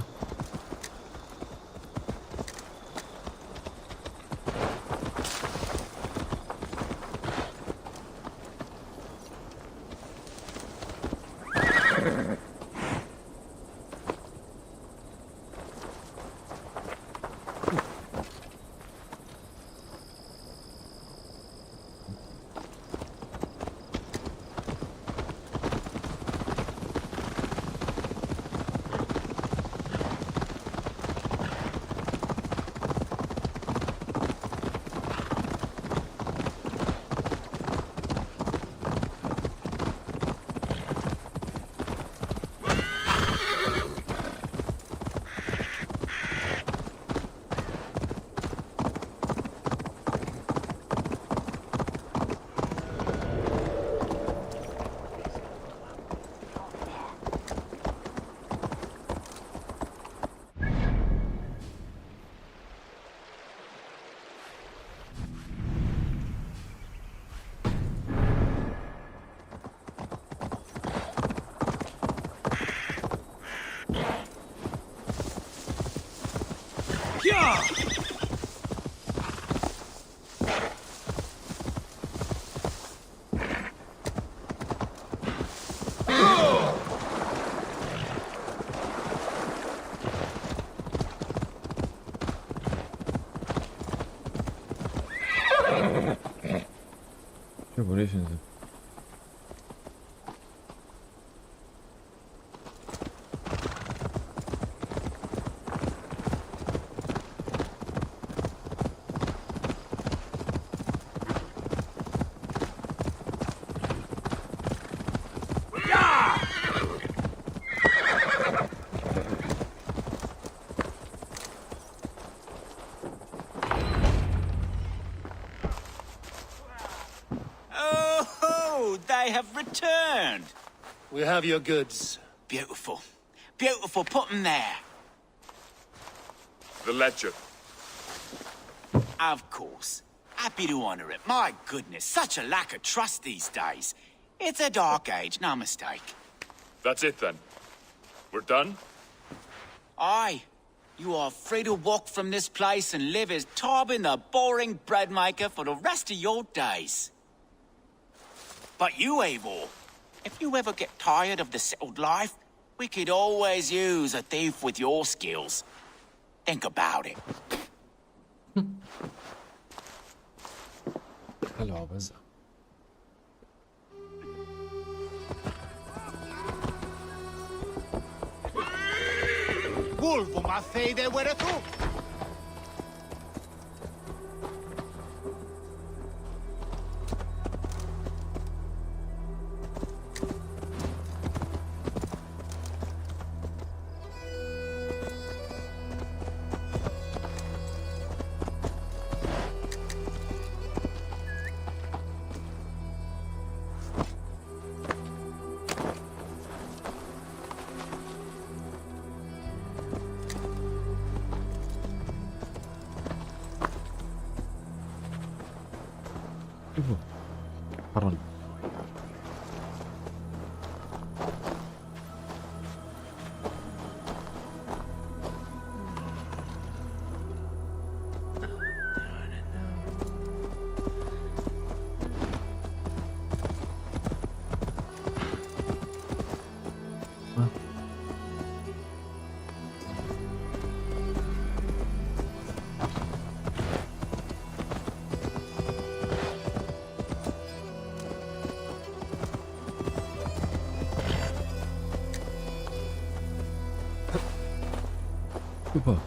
شوفوا ليش نزل They have returned. We have your goods. Beautiful. Beautiful. Put them there. The ledger. Of course. Happy to honor it. My goodness, such a lack of trust these days. It's a dark age, no mistake. That's it then. We're done? Aye. You are free to walk from this place and live as Tobin the boring bread maker for the rest of your days. But you, Eivor, if you ever get tired of the settled life, we could always use a thief with your skills. Think about it. حلوة بس Wolvo ma fede were tu? شوفوا حرن Pubg.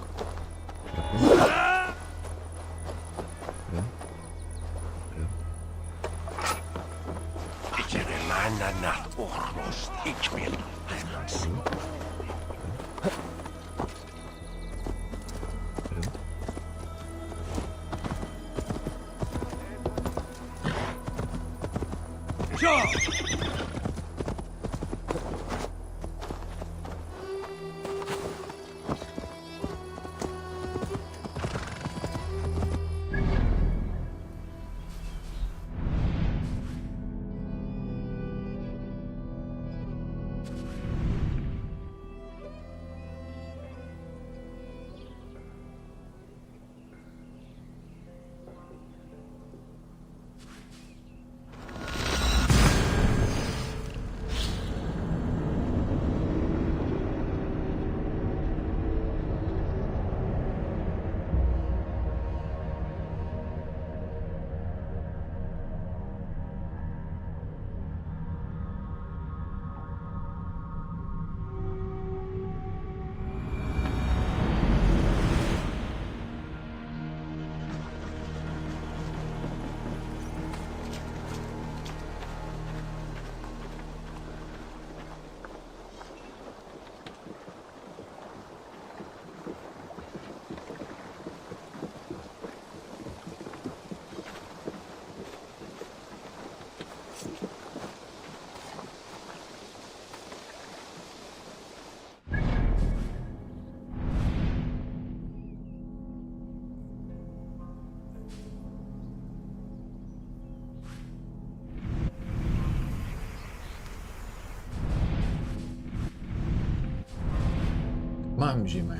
ما عم يجي معي.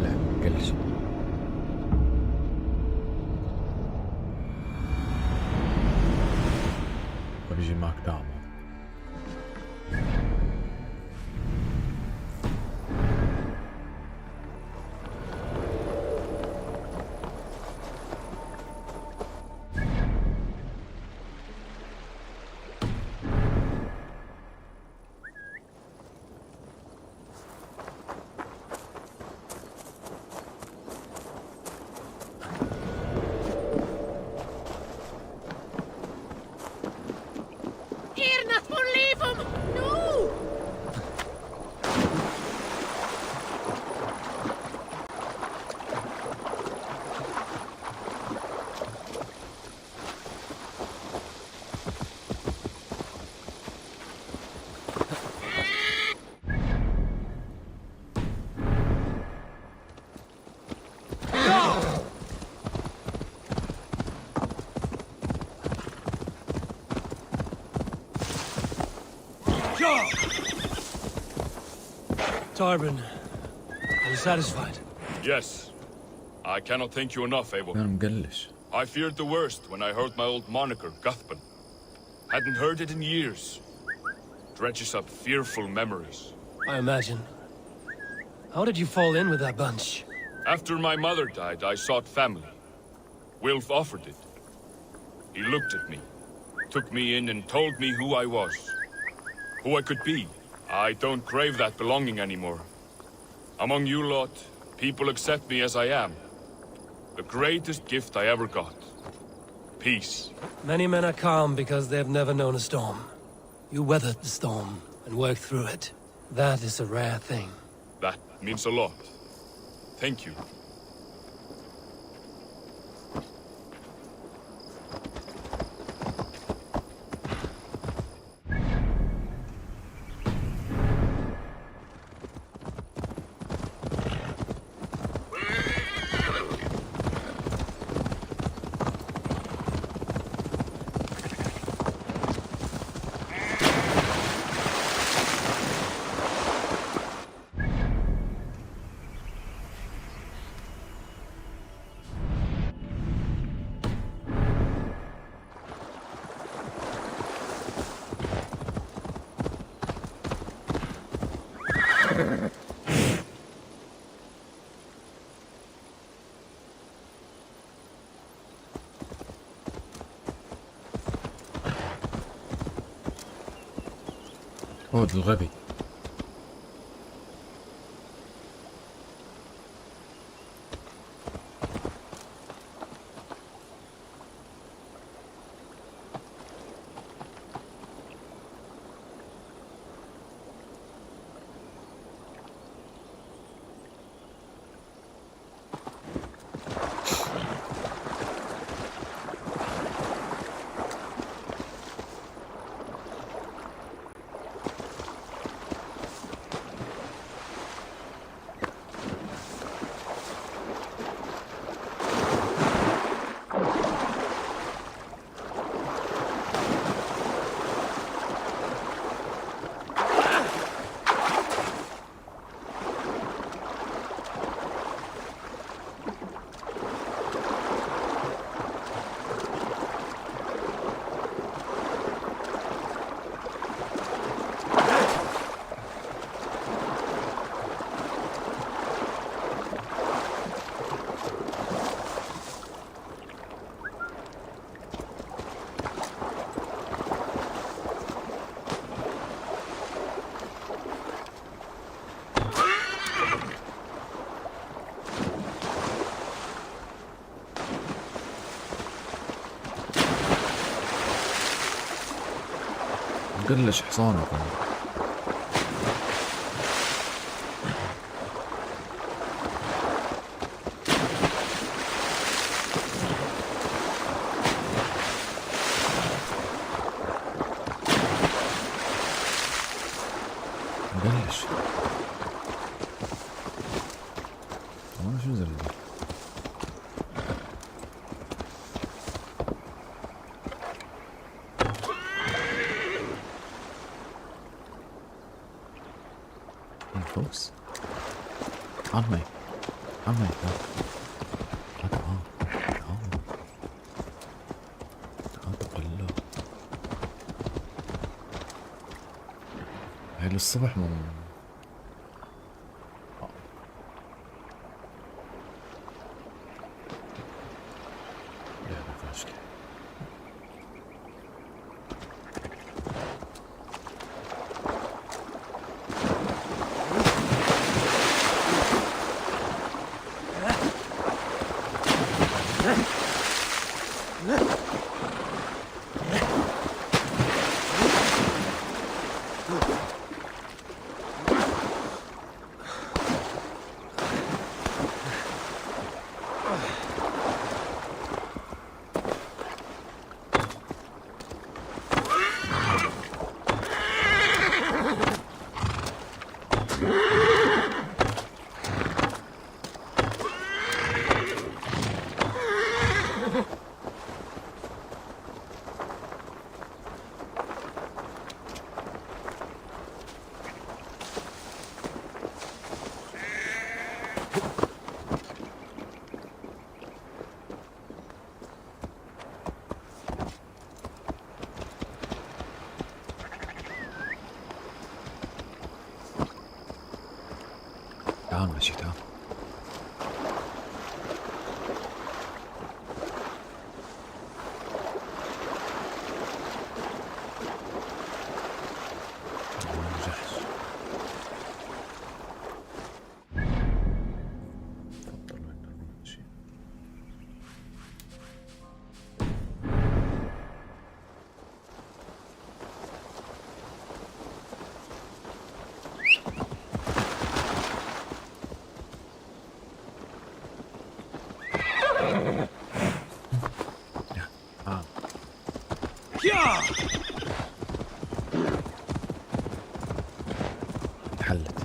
لا قلش. بيجي معك دعم. Tarbin, are you satisfied? Yes. I cannot thank you enough, Eivor. أنا مقلش. I feared the worst when I heard my old moniker, Guthpan. Hadn't heard it in years. Dredges up fearful memories. I imagine. How did you fall in with that bunch? After my mother died, I sought family. Wilf offered it. He looked at me, took me in and told me who I was. Who I could be. I don't crave that belonging anymore. Among you lot, people accept me as I am. The greatest gift I ever got. Peace. Many men are calm because they have never known a storm. You weathered the storm and worked through it. That is a rare thing. That means a lot. Thank you. هود الغبي. قلش حصانك. قلش ما شو زل دي. folks. On me. هاي للصبح مو ماشي تعال. حلت.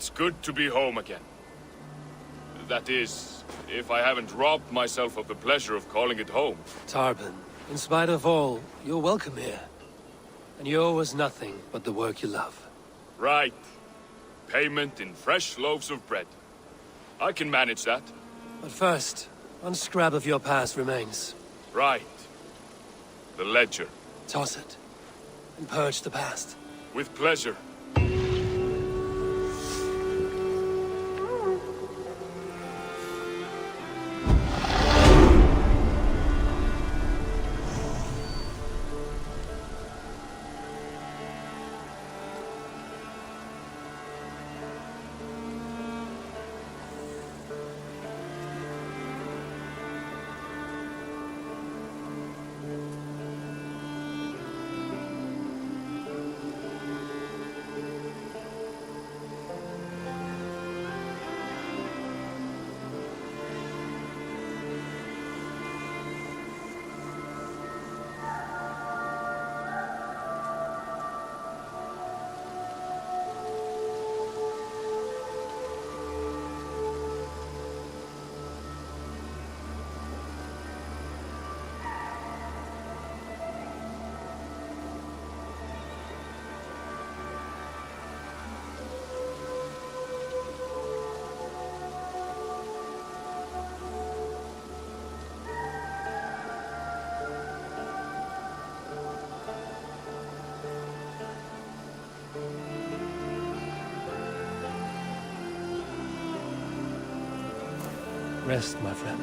It's good to be home again. That is, if I haven't robbed myself of the pleasure of calling it home. Tarban, in spite of all, you're welcome here. And you owe us nothing but the work you love. Right. Payment in fresh loaves of bread. I can manage that. But first, one scrap of your past remains. Right. The ledger. Toss it. And purge the past. With pleasure. Rest, my friend.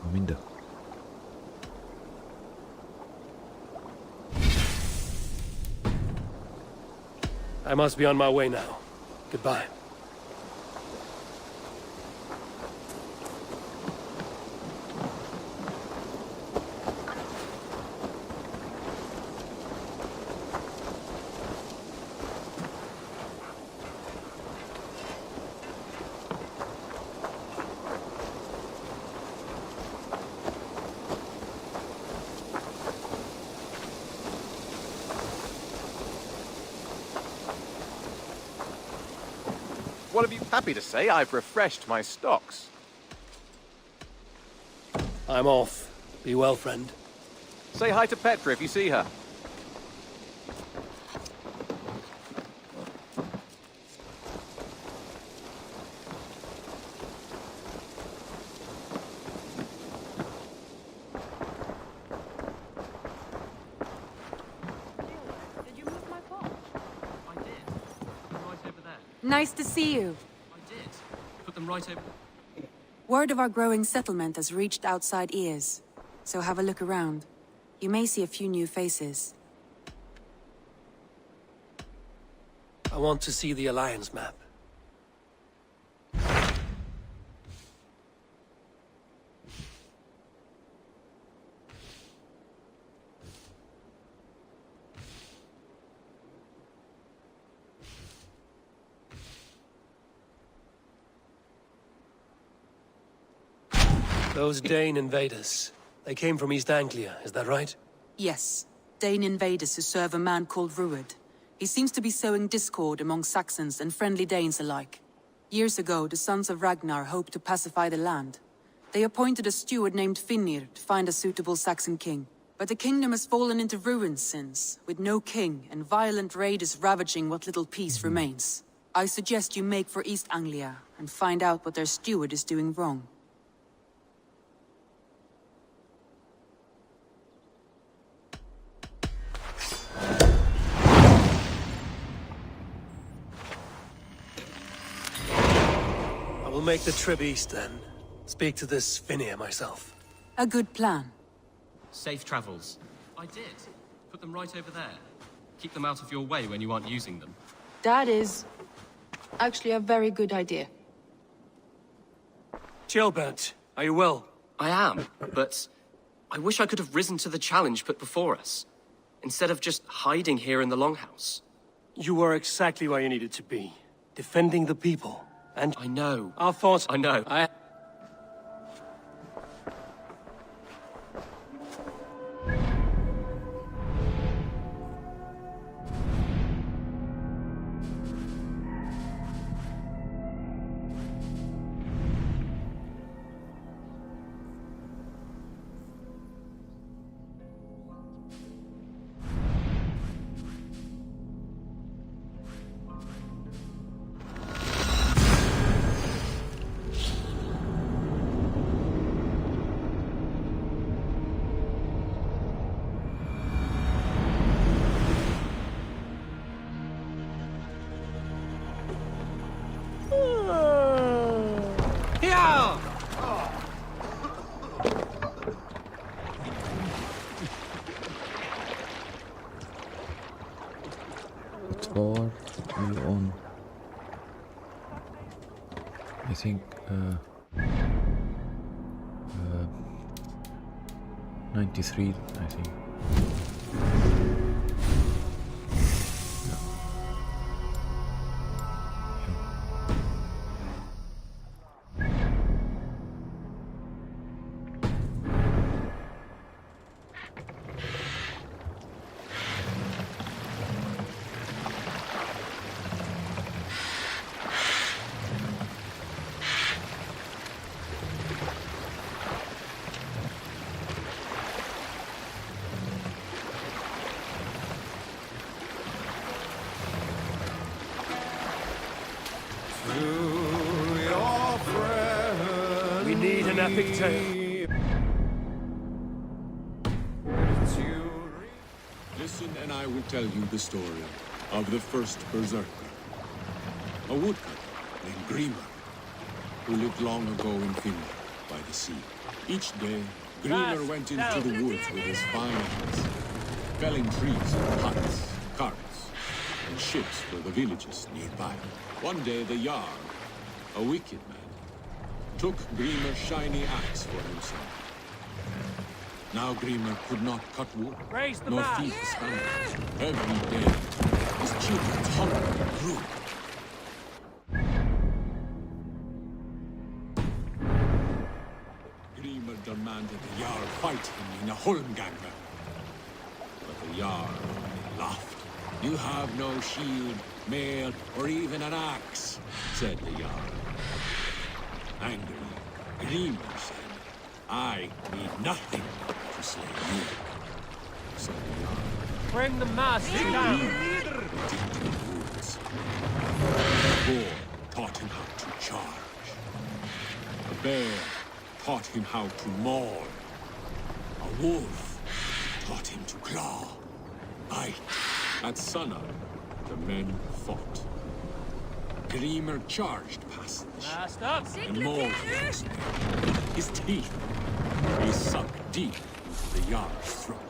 ومين ده؟ I must be on my way now. Goodbye. What have you... Happy to say I've refreshed my stocks. I'm off. Be well, friend. Say hi to Petra if you see her. Nice to see you. I did. Put them right over... Word of our growing settlement has reached outside ears, so have a look around. You may see a few new faces. I want to see the Alliance map. Those Dane invaders, they came from East Anglia, is that right? Yes, Dane invaders who serve a man called Ruud. He seems to be sowing discord among Saxons and friendly Danes alike. Years ago, the sons of Ragnar hoped to pacify the land. They appointed a steward named Finnr to find a suitable Saxon king. But the kingdom has fallen into ruins since, with no king and violent raiders ravaging what little peace remains. I suggest you make for East Anglia and find out what their steward is doing wrong. We'll make the trip east then. Speak to this Finnr myself. A good plan. Safe travels. I did. Put them right over there. Keep them out of your way when you aren't using them. That is actually a very good idea. Gilbert, are you well? I am, but I wish I could have risen to the challenge put before us, instead of just hiding here in the Longhouse. You were exactly where you needed to be. Defending the people. And I know. Our thoughts... I know. I think 93, I think. We need an epic tale. Listen and I will tell you the story of the first berserker. A woodcutter named Grímr, who lived long ago in Finland by the sea. Each day, Grímr went into the woods with his fine axe, felling trees for huts, carts, and ships for the villages nearby. One day the Jarl, a wicked man, took Grímr's shiny axe for himself. Now Grímr could not cut wood, nor feed his family. Every day, his children's hunger grew. Grímr demanded the Jarl fight him in a Holmganga. But the Jarl laughed. You have no shield, mail, or even an axe, said the Jarl. Angry, Grímur said, I need nothing to slay you. So the Jarl. Bring the master down. Into the woods. A boar taught him how to charge. A bear taught him how to maul. A wolf taught him to claw, bite. At sunup, the men fought. Grímur charged past the ship and mauled his spear. His teeth, he sunk deep into the Jarl's throat.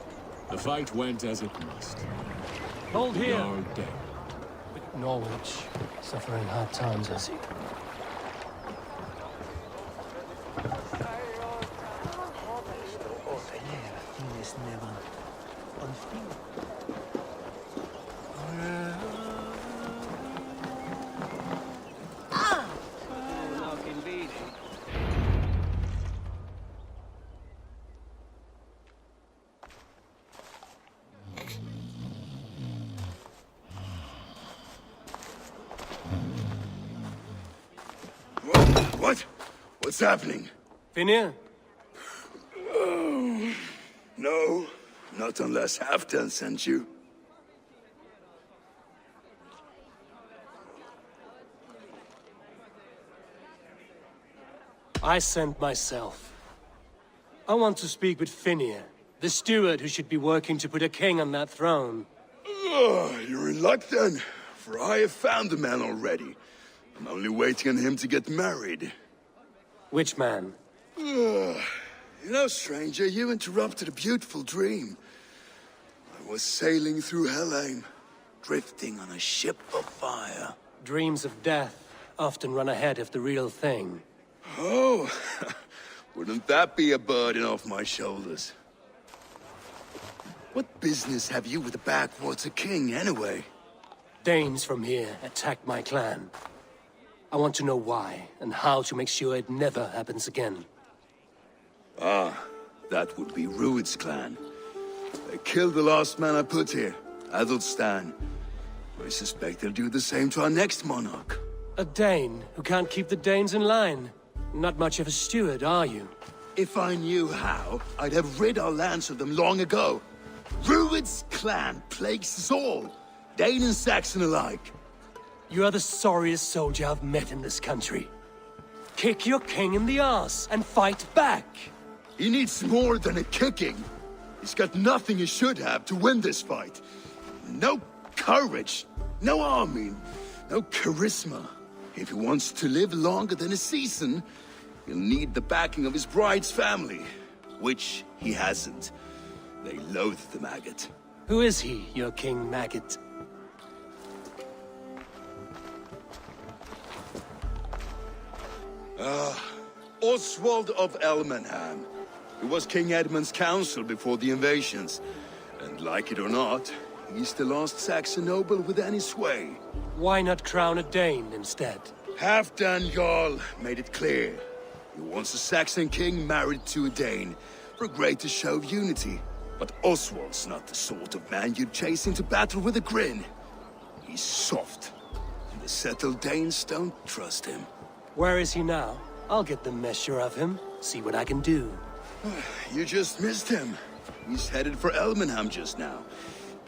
The fight went as it must. Hold The here. Jarl dead. But Norwich, suffering hard times, has he? What? What's happening? Finir? Oh, no, not unless Halfdan sent you. I sent myself. I want to speak with Finir, the steward who should be working to put a king on that throne. You're in luck then, for I have found the man already. I'm only waiting on him to get married. Which man? You know, stranger, you interrupted a beautiful dream. I was sailing through Helheim, drifting on a ship of fire. Dreams of death often run ahead of the real thing. Oh, wouldn't that be a burden off my shoulders? What business have you with the backwater king, anyway? Danes from here attacked my clan. I want to know why, and how to make sure it never happens again. Ah, that would be Rued's clan. They killed the last man I put here, Adelstan. I suspect they'll do the same to our next monarch. A Dane who can't keep the Danes in line. Not much of a steward, are you? If I knew how, I'd have rid our lands of them long ago. Rued's clan plagues us all, Dane and Saxon alike. You are the sorriest soldier I've met in this country. Kick your king in the arse and fight back. He needs more than a kicking. He's got nothing he should have to win this fight. No courage, no army, no charisma. If he wants to live longer than a season, he'll need the backing of his bride's family, which he hasn't. They loathe the maggot. Who is he, your king maggot? Oswald of Elmenham. He was King Edmund's counsel before the invasions. And like it or not, he's the last Saxon noble with any sway. Why not crown a Dane instead? Halfdan Jarl made it clear. He wants a Saxon king married to a Dane for a greater show of unity. But Oswald's not the sort of man you'd chase into battle with a grin. He's soft, and the settled Danes don't trust him. Where is he now? I'll get the measure of him, see what I can do. You just missed him. He's headed for Elmenham just now,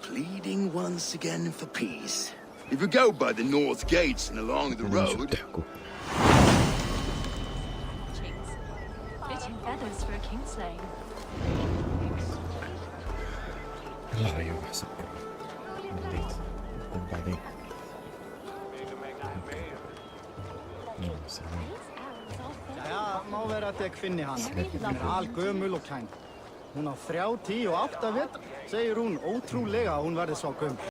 pleading once again for peace. If you go by the north gates and along the road... Fitting feathers for a kingslaying. لا يا حسن بديت بعدين Ja, má vera að ég finni hana. Hún algömul og kæn. Hún á 38 vetur, segir hún ótrúlega að hún verði svo gömul.